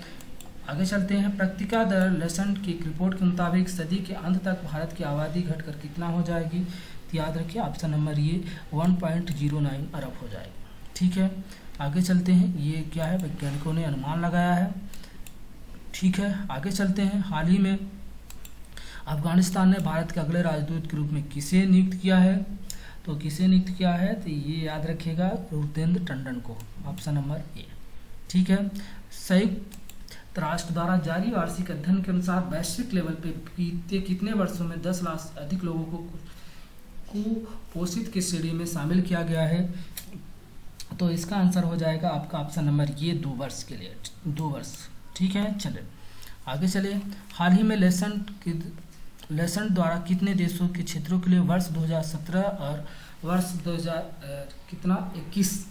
A: आगे चलते हैं। प्रक्तिका द लेसन की एक रिपोर्ट के मुताबिक सदी के अंत तक भारत की आबादी घटकर कितना हो जाएगी? तो याद रखिए ऑप्शन नंबर ये 1.09 अरब हो जाएगी। ठीक है, आगे चलते हैं। ये क्या है? वैज्ञानिकों ने अनुमान लगाया है। ठीक है, आगे चलते हैं। हाल ही में अफगानिस्तान ने भारत के अगले राजदूत के रूप में किसे नियुक्त किया है? तो किसे नियुक्त किया है? तो ये याद रखिएगा रुतेंद्र टंडन को, ऑप्शन नंबर ए। ठीक है, संयुक्त राष्ट्र द्वारा जारी वार्षिक अध्ययन के अनुसार वैश्विक लेवल पे बीते कितने वर्षों में 10 लाख से अधिक लोगों को कुपोषित की श्रेणी में शामिल किया गया है? तो इसका आंसर हो जाएगा आपका ऑप्शन नंबर ये 2 वर्ष के लिए, 2 वर्ष। ठीक है, चले आगे चले। हाल ही में लेसन द्वारा कितने देशों के क्षेत्रों के लिए वर्ष 2017 और वर्ष 2021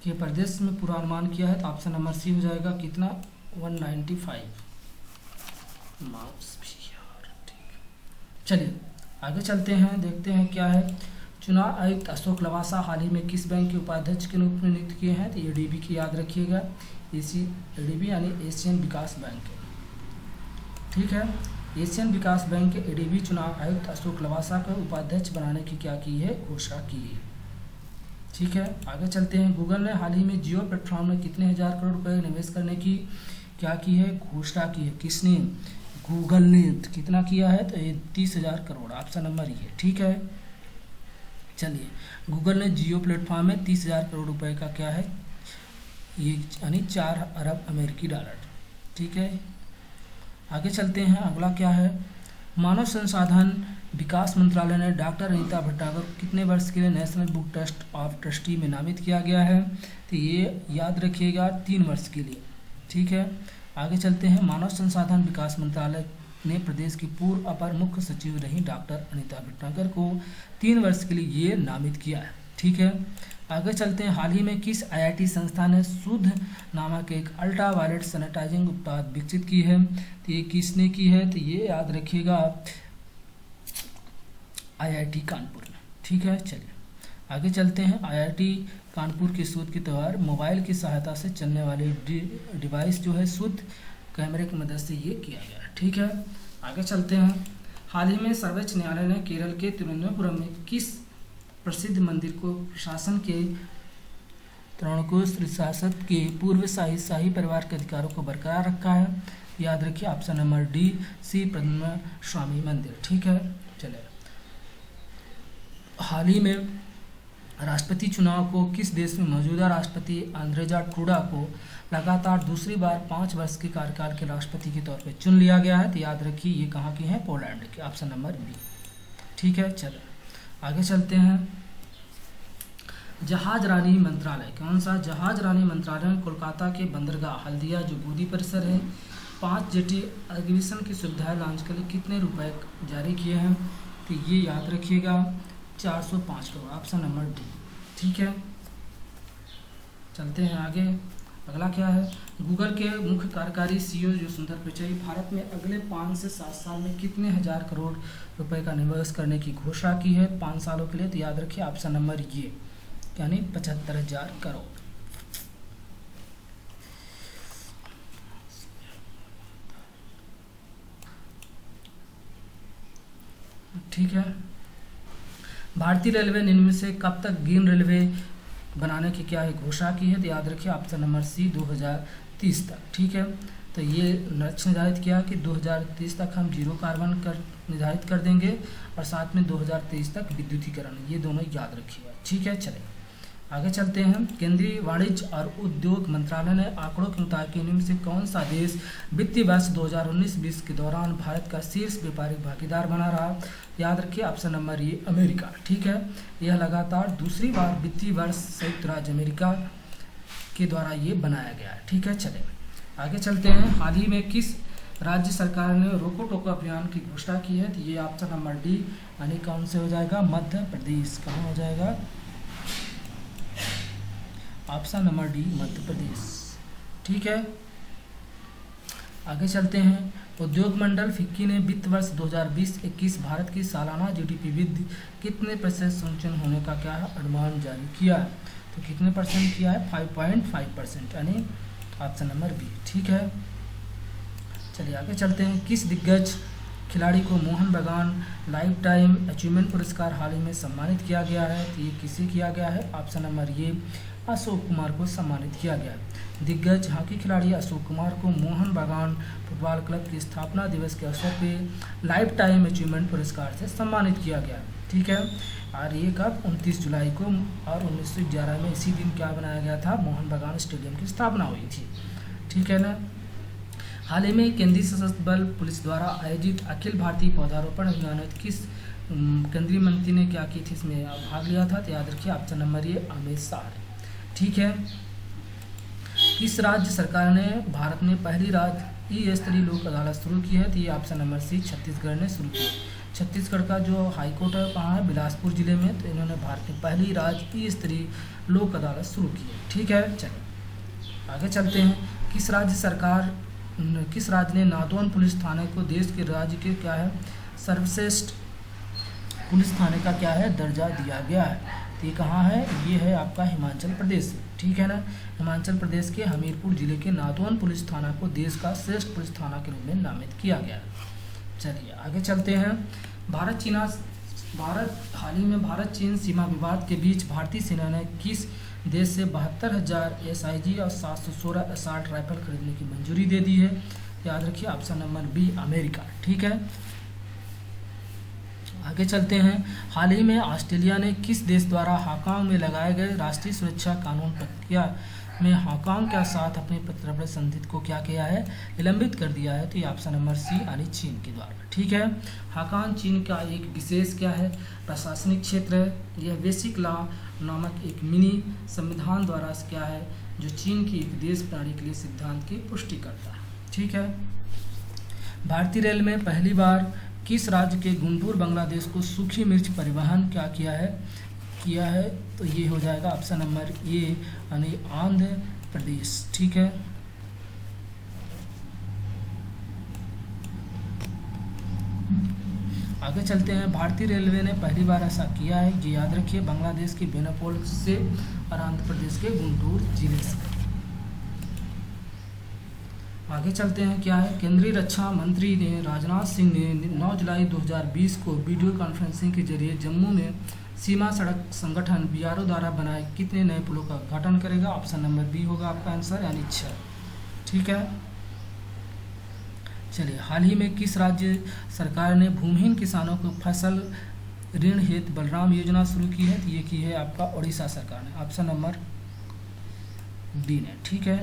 A: के प्रदेश में पूर्वानुमान किया है? तो ऑप्शन नंबर सी हो जाएगा कितना? 195 मार्क्स भी यार। ठीक, चलिए आगे चलते हैं, देखते हैं क्या है। चुनाव आयुक्त अशोक लवासा हाल ही में किस बैंक के उपाध्यक्ष के रूप में नियुक्त किए हैं? तो एडीबी की याद रखिएगा, एडीबी यानी एशियन विकास बैंक है। ठीक है, एशियन विकास बैंक के एडीबी चुनाव आयुक्त अशोक लवासा को उपाध्यक्ष बनाने की क्या की है? घोषणा की है। ठीक है, आगे चलते हैं। गूगल ने हाल ही में जियो प्लेटफॉर्म में कितने हजार करोड़ रुपए निवेश करने की क्या की है? घोषणा की है। किसने? गूगल ने। कितना किया है? तो ये 30,000 करोड़, ऑप्शन नंबर ये। ठीक है, चलिए गूगल ने जियो प्लेटफॉर्म में 30,000 करोड़ रुपए का क्या है? ये यानी 4 अरब अमेरिकी डॉलर। ठीक है, आगे चलते हैं। अगला क्या है? मानव संसाधन विकास मंत्रालय ने डॉक्टर अनीता भट्टागर को कितने वर्ष के लिए national book trust of trustee में नामित किया गया है? तो ये याद रखिएगा 3 वर्ष के लिए। ठीक है, आगे चलते हैं। मानव संसाधन विकास मंत्रालय ने प्रदेश की पूर्व अपर मुख्य सचिव रही डॉक्टर अनीता भट्टागर को 3 वर्ष के लिए ये नामित किया है। ठीक है, आगे चलते हैं। हाल ही में किस आईआईटी संस्था ने शुद्ध नामक एक अल्ट्रा वायलेट सैनिटाइजिंग उत्पाद विकसित की है? तो ये किसने की है? तो ये याद रखिएगा आईआईटी कानपुर में। ठीक है, चलिए आगे चलते हैं। आईआईटी कानपुर के शोध के तौर मोबाइल की सहायता से चलने वाली डिवाइस जो है शुद्ध कैमरे की मदद से ये किया गया है। ठीक है, आगे चलते हैं। हाल ही में सर्वोच्च न्यायालय ने केरल के तिरुवनंतपुरम में किस प्रसिद्ध मंदिर को प्रशासन के तृणकोश रियासत के पूर्व शाही परिवार के अधिकारों को बरकरार रखा है? याद रखिए ऑप्शन नंबर डी, श्री पद्म स्वामी मंदिर। ठीक है, चलिए हाल ही में राष्ट्रपति चुनाव को किस देश में मौजूदा राष्ट्रपति आंद्रेजा टूडा को लगातार दूसरी बार 5 वर्ष के कार्यकाल के राष्ट्रपति के तौर पर चुन लिया गया है? तो याद रखिए ये कहाँ के हैं? पोलैंड के, ऑप्शन नंबर बी। ठीक है, चलो आगे चलते हैं। जहाज रानी मंत्रालय, कौन सा? जहाज रानी मंत्रालय ने कोलकाता के बंदरगाह हल्दिया जो गोदी परिसर है 5 जेटी एग्जीबिशन की सुविधाएं लॉन्च के लिए कितने रुपए जारी किए हैं? तो ये याद रखिएगा 405 करोड़, ऑप्शन नंबर डी। ठीक है, चलते हैं आगे। अगला क्या है? गूगल के मुख्य कार्यकारी सीईओ जो सुंदर पिचाई भारत में अगले 5 से 7 साल में कितने हजार करोड़ रुपए का निवेश करने की घोषणा की है 5 सालों के लिए? तो याद रखिए ऑप्शन नंबर ये, यानी 75,000 करोड़। ठीक है, भारतीय रेलवे ने इनमें से कब तक ग्रीन रेलवे बनाने की क्या है घोषणा की है? तो याद रखिए ऑप्शन नंबर सी 2030 तक। ठीक है, तो ये लक्ष्य निर्धारित किया कि 2030 तक हम 0 कार्बन निर्धारित कर देंगे और साथ में 2023 तक विद्युतीकरण, ये दोनों याद रखिएगा। ठीक है, चलें आगे चलते हैं। केंद्रीय वाणिज्य और उद्योग मंत्रालय ने आंकड़ों के मुताबिक इनमें से कौन सा देश वित्तीय वर्ष 2019-20 के दौरान भारत का शीर्ष व्यापारिक भागीदार बना रहा? याद रखिए ऑप्शन नंबर ये अमेरिका। ठीक है, यह लगातार दूसरी बार वित्तीय वर्ष संयुक्त राज्य अमेरिका के द्वारा ये बनाया गया है। ठीक है, चलें आगे चलते हैं। हाल ही में किस राज्य सरकार ने रोको टोको अभियान की घोषणा की है? तो ये ऑप्शन नंबर डी, यानी कौन से हो जाएगा? मध्य प्रदेश। कहाँ हो जाएगा? Option number D Madhya Pradesh. ठीक है, आगे चलते हैं। उद्योग मंडल फिक्की ने वित्त वर्ष 2020-21 भारत की सालाना जीडीपी वृद्धि कितने प्रतिशत संचयन होने का क्या है अनुमान जारी किया है। तो कितने परसेंट किया है, 5.5%, यानी ऑप्शन नंबर बी। ठीक है, चलिए आगे चलते हैं। किस दिग्गज खिलाड़ी को मोहन बागान लाइफ टाइम अचीवमेंट पुरस्कार हाल ही में सम्मानित किया गया है। तो ये किसे किया गया है, ऑप्शन नंबर ए अशोक कुमार को सम्मानित किया गया है। दिग्गज हॉकी खिलाड़ी अशोक कुमार को मोहन बागान फुटबॉल क्लब की स्थापना दिवस के अवसर पे लाइफ टाइम अचीवमेंट पुरस्कार से सम्मानित किया गया। ठीक है, और ये कब, 29 जुलाई को, और 1911 में इसी दिन क्या बनाया गया था, मोहन बागान स्टेडियम की स्थापना हुई थी। ठीक है ना। हाल ही में केंद्रीय सशस्त्र बल पुलिस द्वारा आयोजित अखिल भारतीय पौधारोपण अभियान में किस केंद्रीय मंत्री ने क्या की थी, इसमें भाग लिया था। तो याद रखिए ऑप्शन नंबर ये अमित शाह। ठीक है, किस राज्य सरकार ने भारत में पहली राज्य स्तरीय लोक अदालत शुरू की है। तो ये ऑप्शन नंबर सी छत्तीसगढ़ ने शुरू की। छत्तीसगढ़ का जो हाई कोर्ट है कहाँ है, बिलासपुर जिले में। तो इन्होंने भारत में पहली राज्य स्तरीय लोक अदालत शुरू की है। ठीक है, चलिए आगे चलते हैं। किस राज्य ने नादौन पुलिस थाने को देश के राज्य के क्या है सर्वश्रेष्ठ पुलिस थाने का क्या है दर्जा दिया गया है। तो ये कहाँ है, ये है आपका हिमाचल प्रदेश। ठीक है ना, हिमाचल प्रदेश के हमीरपुर जिले के नादौन पुलिस थाना को देश का श्रेष्ठ पुलिस थाना के रूप में नामित किया गया है। चलिए आगे चलते हैं। हाल ही में भारत चीन सीमा विवाद के बीच भारतीय सेना ने किस देश से 72,000 SIG और 716 असॉल्ट राइफल खरीदने की मंजूरी दे दी है। याद रखिए ऑप्शन नंबर बी अमेरिका। ठीक है, आगे चलते हैं। हाल ही में ऑस्ट्रेलिया ने किस देश द्वारा हांगकांग में लगाए गए राष्ट्रीय सुरक्षा कानून प्रक्रिया में हांगकांग के साथ अपने प्रतिरक्षण संधि को क्या किया है, निलंबित कर दिया है। तो ये ऑप्शन नंबर सी यानी चीन के द्वारा। ठीक है, हांगकांग चीन का एक विशेष क्या है प्रशासनिक क्षेत्र है। यह बेसिक लॉ नामक एक मिनी संविधान द्वारा क्या है जो चीन की एक देश प्रणाली के लिए सिद्धांत की पुष्टि करता है। ठीक है, भारतीय रेल में पहली बार किस राज्य के गुंटूर बांग्लादेश को सूखी मिर्च परिवहन क्या किया है। तो ये हो जाएगा ऑप्शन नंबर ए यानी आंध्र प्रदेश। ठीक है, आगे चलते हैं। भारतीय रेलवे ने पहली बार ऐसा किया है, ये याद रखिए बांग्लादेश के बेनापोल से और आंध्र प्रदेश के गुंटूर जिले से। आगे चलते हैं, क्या है केंद्रीय रक्षा मंत्री ने राजनाथ सिंह ने 9 जुलाई 2020 को वीडियो कॉन्फ्रेंसिंग के जरिए जम्मू में सीमा सड़क संगठन BRO द्वारा बनाए कितने नए पुलों का उद्घाटन करेगा। ऑप्शन नंबर बी होगा आपका आंसर यानी 6। ठीक है, चलिए हाल ही में किस राज्य सरकार ने भूमिहीन किसानों को फसल ऋण हेतु बलराम योजना शुरू की है। तो ये की है आपका उड़ीसा सरकार ने, ऑप्शन नंबर डी ने। ठीक है,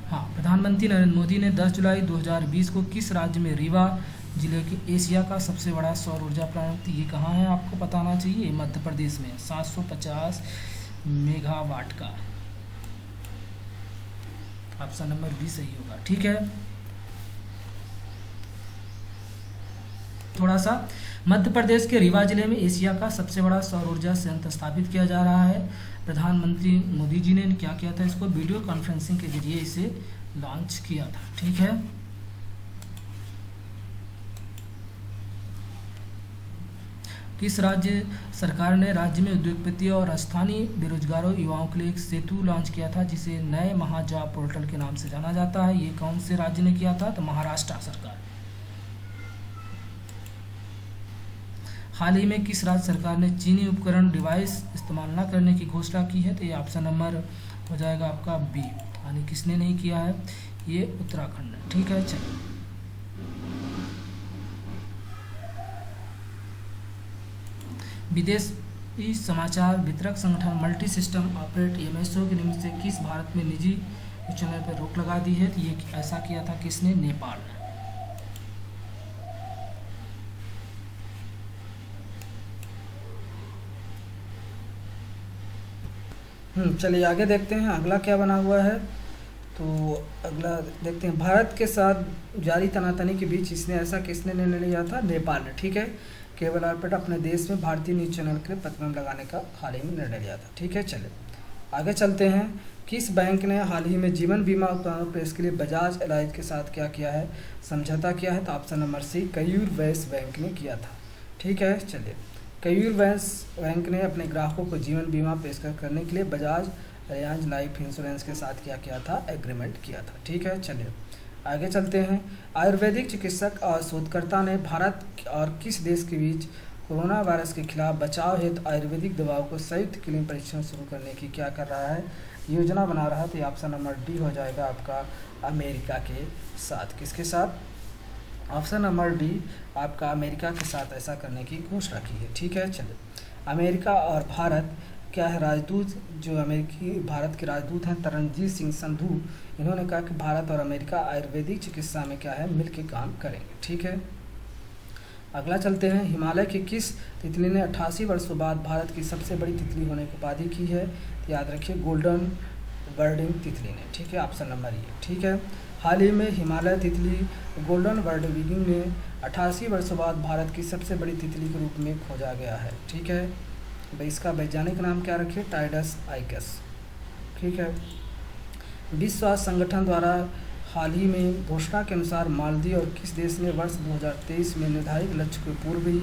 A: हाँ, प्रधानमंत्री नरेंद्र मोदी ने 10 जुलाई 2020 को किस राज्य में रीवा जिले के एशिया का सबसे बड़ा सौर ऊर्जा प्लांट, ये कहाँ है आपको बताना चाहिए, मध्य प्रदेश में 750 मेगावाट का। ऑप्शन नंबर बी सही होगा। ठीक है, थोड़ा सा मध्य प्रदेश के रीवा जिले में एशिया का सबसे बड़ा सौर ऊर्जा संयंत्र स्थापित किया जा रहा है। प्रधानमंत्री मोदी जी ने क्या किया था, इसको वीडियो कॉन्फ्रेंसिंग के जरिए इसे लॉन्च किया था। ठीक है, किस राज्य सरकार ने राज्य में उद्योगपतियों और स्थानीय बेरोजगारों युवाओं के लिए एक सेतु लॉन्च किया था जिसे नए महाजॉब पोर्टल के नाम से जाना जाता है। ये कौन से राज्य ने किया था, तो महाराष्ट्र सरकार। हाल ही में किस राज्य सरकार ने चीनी उपकरण डिवाइस इस्तेमाल न करने की घोषणा की है। तो ये ऑप्शन नंबर हो जाएगा आपका बी, यानी किसने नहीं किया है, ये उत्तराखंड ने। ठीक है, चलिए विदेशी समाचार वितरक संगठन मल्टी सिस्टम ऑपरेट MSO के नियम से किस भारत में निजी चैनल पर रोक लगा दी है। तो ये ऐसा किया था किसने, नेपाल ने। चलिए आगे देखते हैं अगला क्या बना हुआ है। तो अगला देखते हैं, भारत के साथ जारी तनातनी के बीच इसने ऐसा किसने निर्णय लिया था, नेपाल ने। ठीक है, केबल ऑपरेटर अपने देश में भारतीय न्यूज चैनल के लिए प्रतिबंध लगाने का हाल ही में निर्णय लिया था। ठीक है, चलिए आगे चलते हैं। किस बैंक ने हाल ही में जीवन बीमा उत्पादों पर इसके लिए बजाज एलायंस के साथ क्या किया है, समझौता किया है? तो ऑप्शन नंबर सी, कयूर वैश्य बैंक ने किया था। ठीक है, चलिए कयूर वैश्य बैंक ने अपने ग्राहकों को जीवन बीमा पेशकश करने के लिए बजाज एलायंस लाइफ इंश्योरेंस के साथ क्या किया था, एग्रीमेंट किया था। ठीक है, चलिए आगे चलते हैं। आयुर्वेदिक चिकित्सक और शोधकर्ता ने भारत और किस देश के बीच कोरोना वायरस के खिलाफ बचाव हेतु आयुर्वेदिक दवाओं को संयुक्त क्लीनिकल परीक्षण शुरू करने की क्या कर रहा है, योजना बना रहा है? तो ऑप्शन नंबर डी हो जाएगा आपका अमेरिका के साथ। किसके साथ? ऑप्शन नंबर डी आपका अमेरिका के साथ ऐसा करने की घोषणा की है। ठीक है, चलिए अमेरिका और भारत क्या है, राजदूत जो अमेरिकी भारत के राजदूत हैं तरनजीत सिंह संधू, इन्होंने कहा कि भारत और अमेरिका आयुर्वेदिक चिकित्सा में क्या है, मिलकर काम करेंगे। ठीक है, अगला चलते हैं। हिमालय की किस तितली ने 88 वर्षों बाद भारत की सबसे बड़ी तितली होने की उपाधि की है? तो याद रखिए गोल्डन वर्डिंग तितली ने। ठीक है, ऑप्शन नंबर ए। ठीक है, हाल ही में हिमालय तितली गोल्डन वर्डिंग ने 88 वर्षों बाद भारत की सबसे बड़ी तितली के रूप में खोजा गया है। ठीक है, भाई इसका वैज्ञानिक नाम क्या रखिए, टाइडस आइकस। ठीक है, विश्व स्वास्थ्य संगठन द्वारा हाल ही में घोषणा के अनुसार मालदीव और किस देश ने वर्ष 2023 में निर्धारित लक्ष्य के पूर्व ही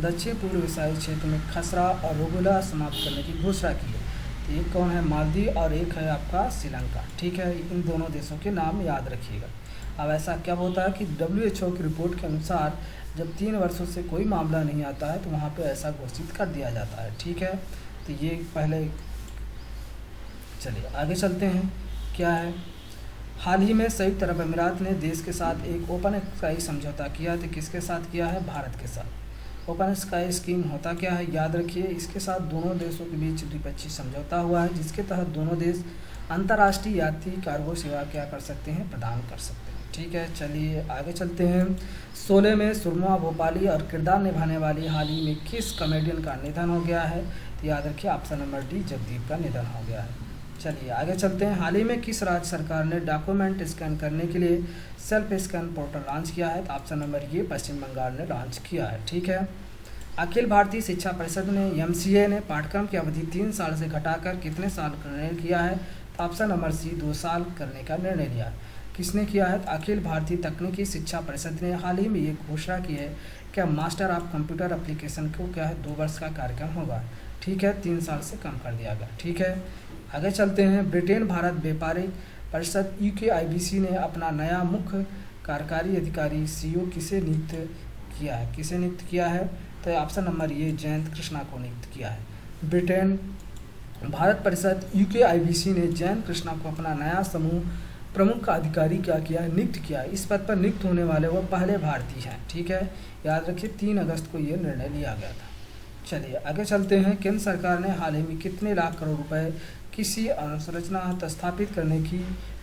A: दक्षिण पूर्व एशियाई क्षेत्र में खसरा और रूबेला समाप्त करने की घोषणा की है? तो एक कौन है, मालदीव, और एक है आपका श्रीलंका। ठीक है, इन दोनों देशों के नाम याद रखिएगा। अब ऐसा क्या होता है कि WHO की रिपोर्ट के अनुसार जब 3 वर्षों से कोई मामला नहीं आता है तो वहाँ पे ऐसा घोषित कर दिया जाता है। ठीक है, तो ये पहले, चलिए आगे चलते हैं। क्या है, हाल ही में संयुक्त अरब अमीरात ने देश के साथ एक ओपन स्काई समझौता किया। तो किसके साथ किया है, भारत के साथ। ओपन स्काई स्कीम होता क्या है, याद रखिए, इसके साथ दोनों देशों के बीच द्विपक्षीय समझौता हुआ है जिसके तहत दोनों देश अंतर्राष्ट्रीय यात्री कार्गो सेवा क्या कर सकते हैं, प्रदान कर सकते हैं। ठीक है, चलिए आगे चलते हैं। 16 में सुरमा भोपाली और किरदार निभाने वाली हाल ही में किस कॉमेडियन का निधन हो गया है? तो याद रखिए ऑप्शन नंबर डी, जगदीप का निधन हो गया है। चलिए आगे चलते हैं। हाल ही में किस राज्य सरकार ने डॉक्यूमेंट स्कैन करने के लिए सेल्फ स्कैन पोर्टल लॉन्च किया है? तो ऑप्शन नंबर ये, पश्चिम बंगाल ने लॉन्च किया है। ठीक है, अखिल भारतीय शिक्षा परिषद ने MCA ने पाठ्यक्रम की अवधि 3 साल से घटाकर कितने साल का निर्णय किया है? तो ऑप्शन नंबर सी, 2 साल करने का निर्णय लिया है। किसने किया है? तो अखिल भारतीय तकनीकी शिक्षा परिषद ने हाल ही में ये घोषणा की है कि मास्टर ऑफ कंप्यूटर एप्लीकेशन को क्या है, 2 वर्ष का कार्यक्रम होगा। ठीक है, 3 साल से कम कर दिया गया। ठीक है, आगे चलते हैं। ब्रिटेन भारत व्यापारिक परिषद UKIBC ने अपना नया मुख्य कार्यकारी अधिकारी CEO किसे नियुक्त किया है? किसे नियुक्त किया है? तो ऑप्शन नंबर ये, जयंत कृष्णा को नियुक्त किया है। ब्रिटेन भारत परिषद UKIBC ने जयंत कृष्णा को अपना नया समूह प्रमुख का अधिकारी क्या किया है, नियुक्त किया है। इस पद पर नियुक्त होने वाले वो पहले भारतीय हैं। ठीक है, याद रखिए 3 अगस्त को ये निर्णय लिया गया था। चलिए आगे चलते हैं। केंद्र सरकार ने हाल ही में कितने लाख करोड़ रुपए किसी अवसंरचना स्थापित करने की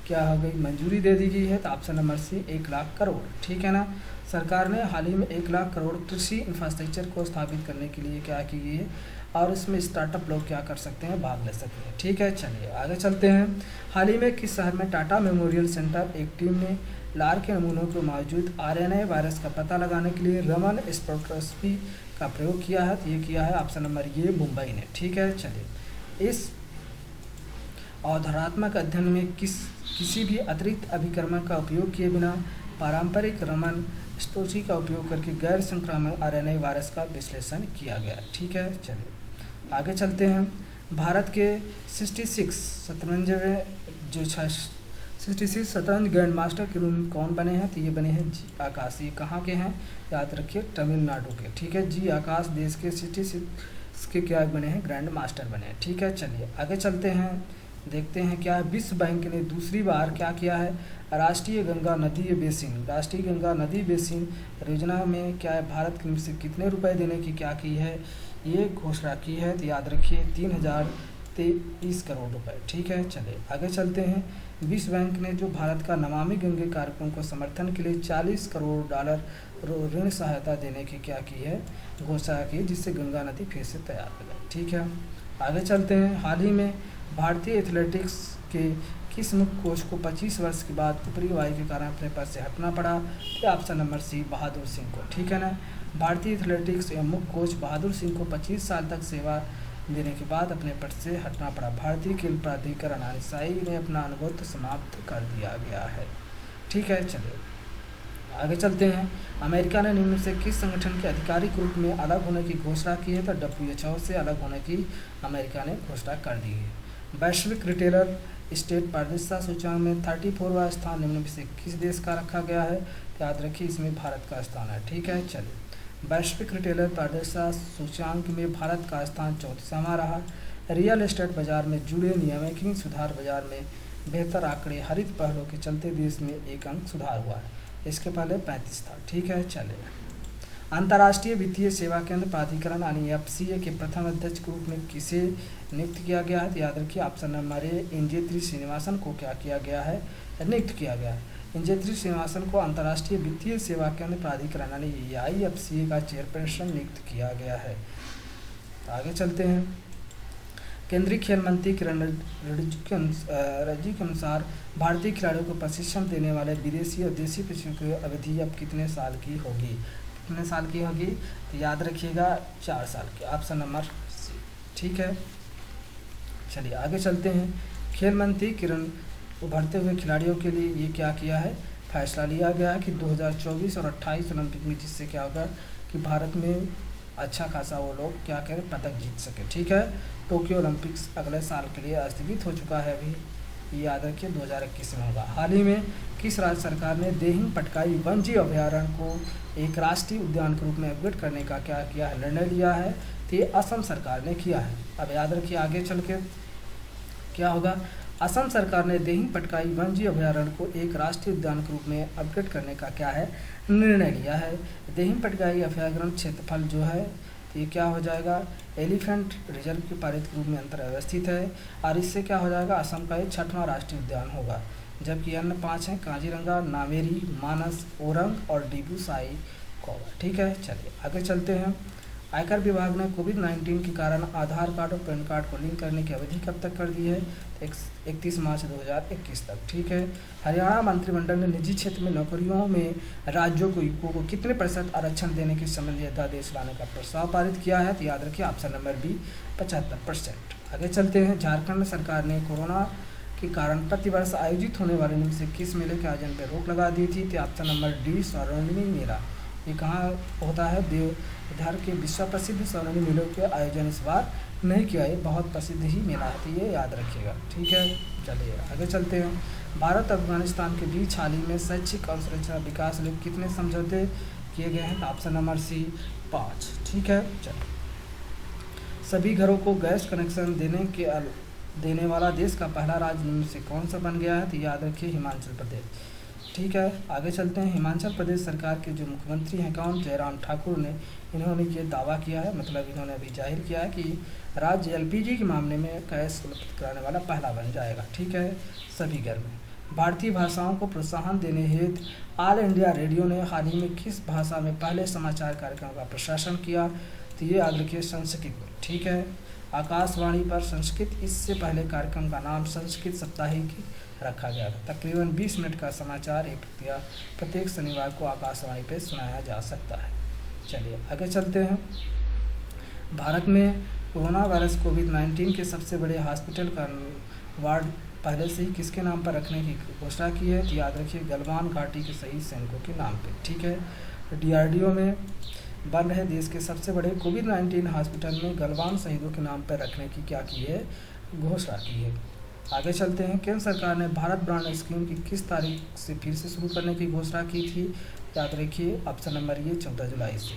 A: क्या हो गई, मंजूरी दे दी गई है? तो option number C, 1 lakh crore. ठीक है ना, सरकार ने हाल ही में 1 लाख करोड़ कृषि इंफ्रास्ट्रक्चर को स्थापित करने के लिए क्या की गई है, और इसमें स्टार्टअप लोग क्या कर सकते हैं, भाग ले सकते हैं। ठीक है, चलिए आगे चलते हैं। हाल ही में किस शहर में टाटा मेमोरियल सेंटर एक टीम ने लार के नमूनों को मौजूद RNA वायरस का पता लगाने के लिए रमन स्पेक्ट्रोस्कोपी का प्रयोग किया है? तो ये किया है ऑप्शन नंबर ये, मुंबई ने। ठीक है, चलिए इस अवधारणात्मक अध्ययन में किसी भी अतिरिक्त अभिक्रमण का उपयोग किए बिना पारंपरिक रमन स्टोची का उपयोग करके गैर संक्रामक RNA वायरस का विश्लेषण किया गया। ठीक है, चलिए आगे चलते हैं। भारत के 66 शतरंज ग्रैंड मास्टर के रूप में कौन बने हैं? तो ये बने हैं जी आकाश। ये कहाँ के हैं, याद रखिए तमिलनाडु के। ठीक है, जी आकाश देश के 66 के क्या बने हैं, ग्रैंड मास्टर बने हैं। ठीक है, चलिए आगे चलते हैं, देखते हैं क्या है। विश्व बैंक ने दूसरी बार क्या किया है, राष्ट्रीय गंगा नदी बेसिन योजना में क्या है, भारत की से कितने रुपए देने की क्या की है, ये घोषणा की है? तो याद रखिए 3023 करोड़ रुपए। ठीक है, चलिए आगे चलते हैं। विश्व बैंक ने जो भारत का नमामि गंगे कार्यक्रम को समर्थन के लिए $40 करोड़ ऋण सहायता देने की क्या की है, घोषणा की, जिससे गंगा नदी फिर से तैयार हो जाए। ठीक है, आगे चलते हैं। हाल ही में भारतीय एथलेटिक्स किस मुख्य कोच को 25 वर्ष के बाद ऊपरी वायु के कारण अपने पद से हटना पड़ा? तो ऑप्शन नंबर सी, बहादुर सिंह को। ठीक है ना। भारतीय एथलेटिक्स एवं मुख्य कोच बहादुर सिंह को 25 साल तक सेवा देने के बाद अपने पद से हटना पड़ा। भारतीय खेल प्राधिकरण आईसीसी ने अपना अनुबंध समाप्त कर दिया गया है। ठीक है, चलिए आगे चलते हैं। अमेरिका ने निम्न से किस संगठन के आधिकारिक रूप में अलग होने की घोषणा की है? तो WHO से अलग होने की अमेरिका ने घोषणा कर दी है। वैश्विक रिटेलर स्टेट पारदर्शिता सूचकांक में 34वां स्थान निम्न में से किस देश का रखा गया है? तो याद रखिए इसमें भारत का स्थान है। ठीक है, चलिए वैश्विक रिटेलर पारदर्शिता सूचकांक में भारत का स्थान 34वां रहा। रियल एस्टेट बाजार में जुड़े नियामकीय सुधार बाजार में बेहतर आंकड़े हरित पहलों के चलते देश में 1 अंक सुधार हुआ है। इसके पहले 35 था। ठीक है, चलिए अंतर्राष्ट्रीय वित्तीय सेवा केंद्र प्राधिकरण यानी FCA के प्रथम अध्यक्ष के रूप में किसे नियुक्त किया गया है? तो याद रखिए ऑप्शन नंबर ए, इंजेत्री श्रीनिवासन को क्या किया गया है? नियुक्त किया गया है। इंजेत्री श्रीनिवासन को अंतर्राष्ट्रीय वित्तीय सेवा केंद्र प्राधिकरण यानी FCA का चेयरपर्सन नियुक्त किया गया है। तो आगे चलते हैं। केंद्रीय खेल मंत्री किरण रिजिजू के अनुसार भारतीय खिलाड़ियों को प्रशिक्षण देने वाले विदेशी और देसी प्रशिक्षकों की अवधि अब कितने साल की होगी? कितने साल की होगी? तो याद रखिएगा 4 साल की, ऑप्शन नंबर सी। ठीक है, चलिए आगे चलते हैं। खेल मंत्री किरण उभरते हुए खिलाड़ियों के लिए ये क्या किया है? फैसला लिया गया है कि 2024 और 28 ओलंपिक में जिससे क्या होगा कि भारत में अच्छा खासा वो लोग क्या करें, पदक जीत सके। ठीक है, टोक्यो ओलंपिक्स अगले साल के लिए स्थगित हो चुका है, अभी ये याद रखिए 2021 में होगा। हाल ही में किस राज्य सरकार ने देहिंग पटकाई वन्यजीव अभयारण्य को एक राष्ट्रीय उद्यान के रूप में अपग्रेड करने का क्या किया है? निर्णय लिया है। तो ये असम सरकार ने किया है। अब याद रखिए आगे चल के क्या होगा। असम सरकार ने देहिंग पटकाई वन्यजीव अभयारण्य को एक राष्ट्रीय उद्यान के रूप में अपग्रेड करने का क्या है? निर्णय लिया है। देहिंग पटकाई अभयारण्य क्षेत्रफल जो है तो ये क्या हो जाएगा? एलिफेंट रिजर्व के पारित के रूप में अंतर्व्यवस्थित है और इससे क्या हो जाएगा? असम का ये 6वां राष्ट्रीय उद्यान होगा। जबकि अन्य 5 हैं काजीरंगा, नामेरी, मानस, ओरंग और डिब्रू साहिब। ठीक है, चलिए आगे चलते हैं। आयकर विभाग ने कोविड-19 के कारण आधार कार्ड और पैन कार्ड को लिंक करने की अवधि कब तक कर दी है? 31 मार्च 2021 तक। ठीक है, हरियाणा मंत्रिमंडल ने निजी क्षेत्र में नौकरियों में राज्यों को युवकों को कितने % आरक्षण देने के संबंधी अध्यादेश लाने का प्रस्ताव पारित किया है? तो याद रखिए ऑप्शन नंबर बी, 75%। आगे चलते हैं। झारखंड सरकार ने कोरोना के कारण प्रतिवर्ष आयोजित होने वाले निम्न से किस मेले के आयोजन पर रोक लगा दी थी? तो ऑप्शन नंबर डी, स्वर्णिनी मेला। ये कहाँ होता है? देवधर के विश्व प्रसिद्ध स्वर्णिनी मेलों के आयोजन इस बार नहीं किया, ये बहुत प्रसिद्ध ही मेला है, ये याद रखिएगा। ठीक है, चलिए आगे चलते हैं। भारत और अफगानिस्तान के बीच हाल ही में शैक्षिक और सुरक्षा विकास लिए कितने समझौते किए गए हैं? Option number C, 5। ठीक है, चलिए सभी घरों को गैस कनेक्शन देने वाला देश का पहला राज्य निम्न से कौन सा बन गया है? तो याद रखिए हिमाचल प्रदेश। ठीक है, आगे चलते हैं। हिमाचल प्रदेश सरकार के जो मुख्यमंत्री हैं कौन? जयराम ठाकुर ने इन्होंने ये दावा किया है, मतलब इन्होंने अभी जाहिर किया है कि राज्य LPG के मामले में गैस उपलब्ध कराने वाला पहला बन जाएगा। ठीक है, सभी घर में। भारतीय भाषाओं को प्रोत्साहन देने हेतु ऑल इंडिया रेडियो ने हाल ही में किस भाषा में पहले समाचार कार्यक्रम का प्रसारण किया? तो ये याद रखिए संस्कृत में। ठीक है, आकाशवाणी पर संस्कृत इससे पहले कार्यक्रम का नाम संस्कृत साप्ताहिक रखा गया था। तकरीबन 20 मिनट का समाचार प्रत्येक शनिवार को आकाशवाणी पर सुनाया जा सकता है। चलिए आगे चलते हैं। भारत में कोरोना वायरस कोविड-19 के सबसे बड़े हॉस्पिटल का वार्ड पहले से ही किसके नाम पर रखने की घोषणा की है? तो याद रखिए गलवान घाटी के शहीद सैनिकों के नाम पे। ठीक है, DRDO में बन रहे देश के सबसे बड़े कोविड-19 हॉस्पिटल में गलवान शहीदों के नाम पर रखने की क्या की है? घोषणा की है। आगे चलते हैं। केंद्र सरकार ने भारत ब्रांड स्कीम की किस तारीख से फिर से शुरू करने की घोषणा की थी? याद रखिए ऑप्शन नंबर ये 14 जुलाई से।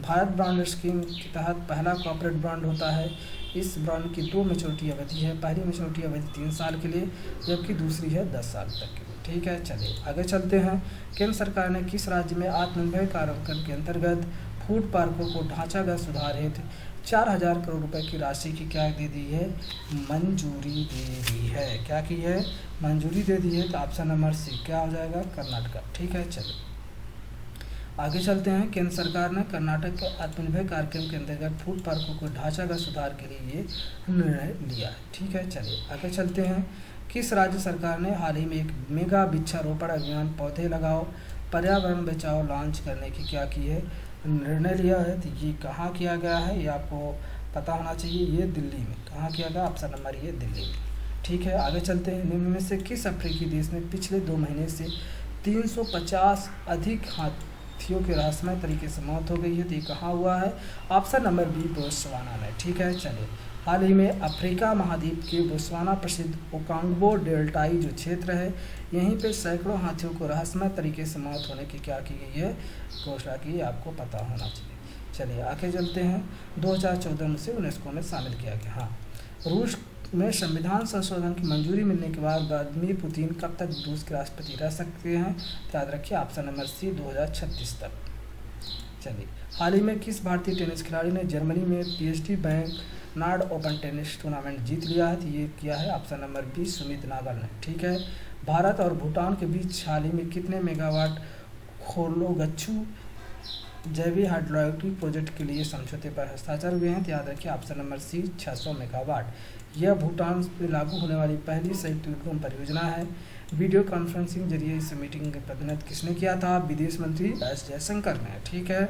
A: भारत ब्रांड स्कीम के तहत पहला कॉर्पोरेट ब्रांड होता है। इस ब्रांड की 2 मैच्योरिटी अवधि है। पहली मैच्योरिटी अवधि 3 साल के लिए, जबकि दूसरी है 10 साल तक के लिए। ठीक है, चलिए आगे चलते हैं। केंद्र सरकार ने किस राज्य में आत्मनिर्भर कार्यक्रम के अंतर्गत फूड पार्कों को ढांचागत सुधार हेतु 4000 करोड़ रुपए की राशि की क्या दे दी है? मंजूरी दे दी है। क्या की है? मंजूरी दे दी है। तो ऑप्शन नंबर सी क्या हो जाएगा? कर्नाटक। ठीक है, चलिए आगे चलते हैं। केंद्र सरकार ने कर्नाटक के आत्मनिर्भर कार्यक्रम के अंतर्गत फूड पार्कों को ढांचागत सुधार के लिए ये निर्णय लिया है। ठीक है, चलिए आगे चलते हैं। किस राज्य सरकार ने हाल ही में एक मेगा वृक्षारोपण अभियान पौधे लगाओ पर्यावरण बचाओ लॉन्च करने की क्या की है निर्णय लिया है? तो ये कहाँ किया गया है, ये आपको पता होना चाहिए। ये दिल्ली में। कहाँ किया गया? ऑप्शन नंबर ये दिल्ली में। ठीक है, आगे चलते हैं। निम्न में से किस अफ्रीकी देश में पिछले 2 महीने से 350 अधिक हाथियों की रहस्यमय तरीके से मौत हो गई है? तो ये कहाँ हुआ है? ऑप्शन नंबर बी बोत्सवाना में। ठीक है, चलिए। हाल ही में अफ्रीका महाद्वीप के बोत्सवाना प्रसिद्ध ओकांगो डेल्टाई जो क्षेत्र है, यहीं पे सैकड़ों हाथियों को रहस्यमय तरीके से मौत होने की क्या की गई है? घोषणा की। आपको पता होना चाहिए। चलिए आगे चलते हैं। 2014 में से यूनेस्को में शामिल किया गया। हाँ, रूस में संविधान संशोधन की मंजूरी मिलने के बाद व्लादिमीर पुतिन कब तक रूस के राष्ट्रपति रह सकते हैं? याद रखिए ऑप्शन नंबर सी 2036 तक। चलिए, हाल ही में किस भारतीय टेनिस खिलाड़ी ने जर्मनी में PSD bank Nord open tennis tournament जीत लिया है? तो ये किया है option number B Sumit Nagal ने। ठीक है, भारत और भूटान के बीच हाल ही में कितने मेगावाट खोलोगच्छू जैविक हाइड्रोइलेक्ट्रिक प्रोजेक्ट के लिए समझौते पर हस्ताक्षर हुए हैं? तो याद रखिए ऑप्शन नंबर सी 600 मेगावाट। यह भूटान में लागू होने वाली पहली संयुक्त उपक्रम परियोजना है। वीडियो कॉन्फ्रेंसिंग जरिए इस मीटिंग का प्रतिनिधित्व किसने किया था? विदेश मंत्री एस जयशंकर ने। ठीक है,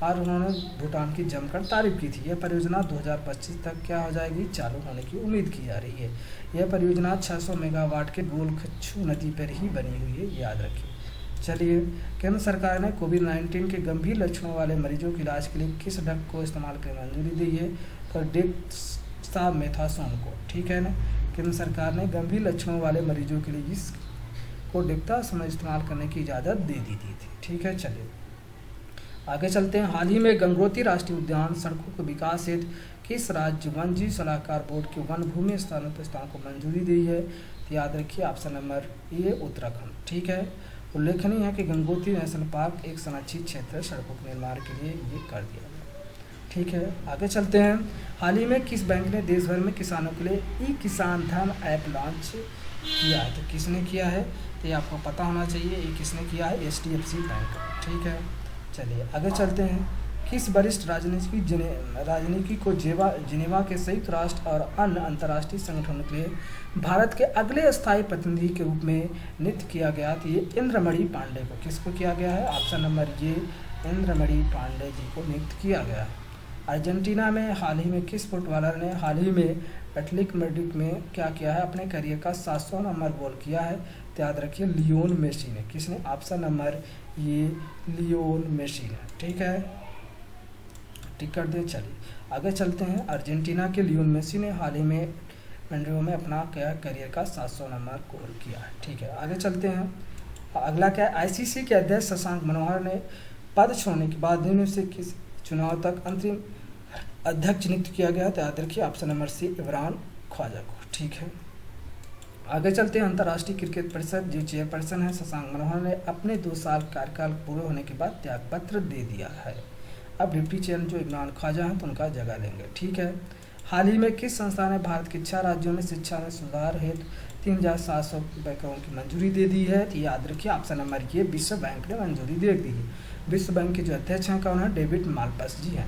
A: और उन्होंने भूटान की जमकर तारीफ की थी। यह परियोजना 2025 तक क्या हो जाएगी? चालू होने की उम्मीद की जा रही है। यह परियोजना 600 मेगावाट के गोलकच्छू नदी पर ही बनी हुई है, याद रखिए। चलिए, केंद्र सरकार ने कोविड-19 के गंभीर लक्षणों वाले मरीजों के इलाज के लिए किस ड्रग को इस्तेमाल करने की मंजूरी दी है? तो डेक्सामेथासोन को। ठीक है ना, केंद्र सरकार ने गंभीर लक्षणों वाले मरीजों के लिए इसको डेक्सामेथासोन इस्तेमाल करने की इजाज़त दे दी थी। ठीक है, चलिए आगे चलते हैं। हाल ही में गंगोत्री राष्ट्रीय उद्यान सड़कों के विकास हेतु किस राज्य वन जीव सलाहकार बोर्ड के वन भूमि स्थानों प्रस्ताव को मंजूरी दी है? तो याद रखिए ऑप्शन नंबर ए उत्तराखंड। ठीक है, उल्लेखनीय है कि गंगोत्री नेशनल पार्क एक संरक्षित क्षेत्र है। सड़कों के निर्माण के लिए ये कर दिया गया। ठीक है, आगे चलते हैं। हाल ही में किस बैंक ने देश भर में किसानों के लिए ई किसान धन ऐप लॉन्च किया है? तो किसने किया है? तो ये आपको पता होना चाहिए। ये किसने किया है? HDFC bank. ठीक है, चलिए आगे चलते हैं। किस वरिष्ठ राजनीति को जिनेवा के संयुक्त राष्ट्र और अन्य अंतर्राष्ट्रीय संगठनों के लिए भारत के अगले स्थायी प्रतिनिधि के रूप में नियुक्त किया गया? तो ये इंद्रमणि पांडे को। किसको किया गया है? ऑप्शन नंबर ये इंद्रमणि पांडे जी को नियुक्त किया गया है। अर्जेंटीना में हाल ही में किस फुटबॉलर ने हाल ही में एटलेटिको मैड्रिड में क्या किया है? अपने करियर का 700 नंबर गोल किया है? तो याद रखिए लियोन मेसी ने। किसने? ऑप्शन नंबर ये लियोन मेसी ने। ठीक है, टिक कर दे। चलिए आगे चलते हैं। अर्जेंटीना के लियोन मेसी ने हाल ही में मैड्रिड में अपना क्या करियर का 700 नंबर गोल किया है। ठीक है, आगे चलते हैं। अगला क्या है? ICC के अध्यक्ष शशांक मनोहर ने पद छोड़ने के बाद दिन से किस चुनाव तक अंतरिम अध्यक्ष नियुक्त किया गया? तो याद रखिए option number C Imran Khawaja को। ठीक है, आगे चलते हैं। अंतर्राष्ट्रीय क्रिकेट परिषद जो चेयरपर्सन है शशांक मनोहर ने अपने 2 साल कार्यकाल पूरे होने के बाद त्यागपत्र दे दिया है। अब डिप्टी चेयरमैन जो इमरान ख्वाजा हैं तो उनका जगह लेंगे। ठीक है, हाल ही में किस संस्था ने भारत के 6 राज्यों में शिक्षा में सुधार हेतु 3,700 करोड़ की मंजूरी दे दी है? तो याद रखिए ऑप्शन नंबर ये विश्व बैंक ने मंजूरी दे दी है। विश्व बैंक के जो अध्यक्ष हैं कौन है? डेविड माल्पास जी हैं।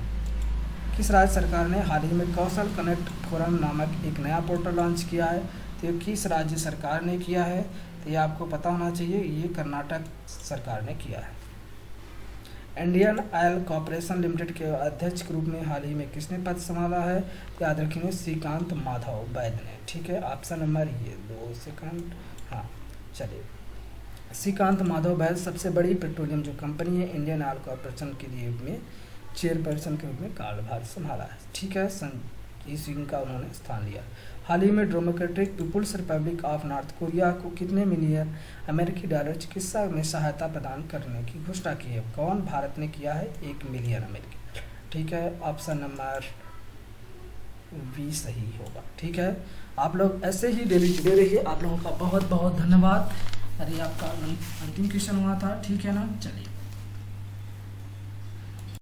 A: किस राज्य सरकार ने हाल ही में कौशल कनेक्ट फोरम नामक एक नया पोर्टल लॉन्च किया है? तो किस राज्य सरकार ने किया है? तो ये आपको पता होना चाहिए। ये कर्नाटक सरकार ने किया है। इंडियन ऑयल कॉर्पोरेशन लिमिटेड के अध्यक्ष के रूप में हाल ही में किसने पद संभाला है? याद रखिए श्रीकांत माधव वैद्य ने। ठीक है, ऑप्शन नंबर ये 2 सेकंड। हाँ, चलिए श्रीकांत माधव वैद्य सबसे बड़ी पेट्रोलियम जो कंपनी है इंडियन ऑयल कॉर्पोरेशन के लिए में चेयरपर्सन के रूप में कार्यभार संभाला है। ठीक है, सिंह का उन्होंने स्थान लिया। हाल ही में Democratic People's Republic of North Korea को कितने मिलियन अमेरिकी डॉलर चिकित्सा में सहायता प्रदान करने की घोषणा की है? कौन? भारत ने किया है 1 मिलियन अमेरिकी। ठीक है, ऑप्शन नंबर बी सही होगा। ठीक है, आप लोग ऐसे ही डेली जुड़े रहिए। आप लोगों का बहुत बहुत धन्यवाद। अरे आपका अंतिम क्वेश्चन हुआ था। ठीक है ना, चलिए।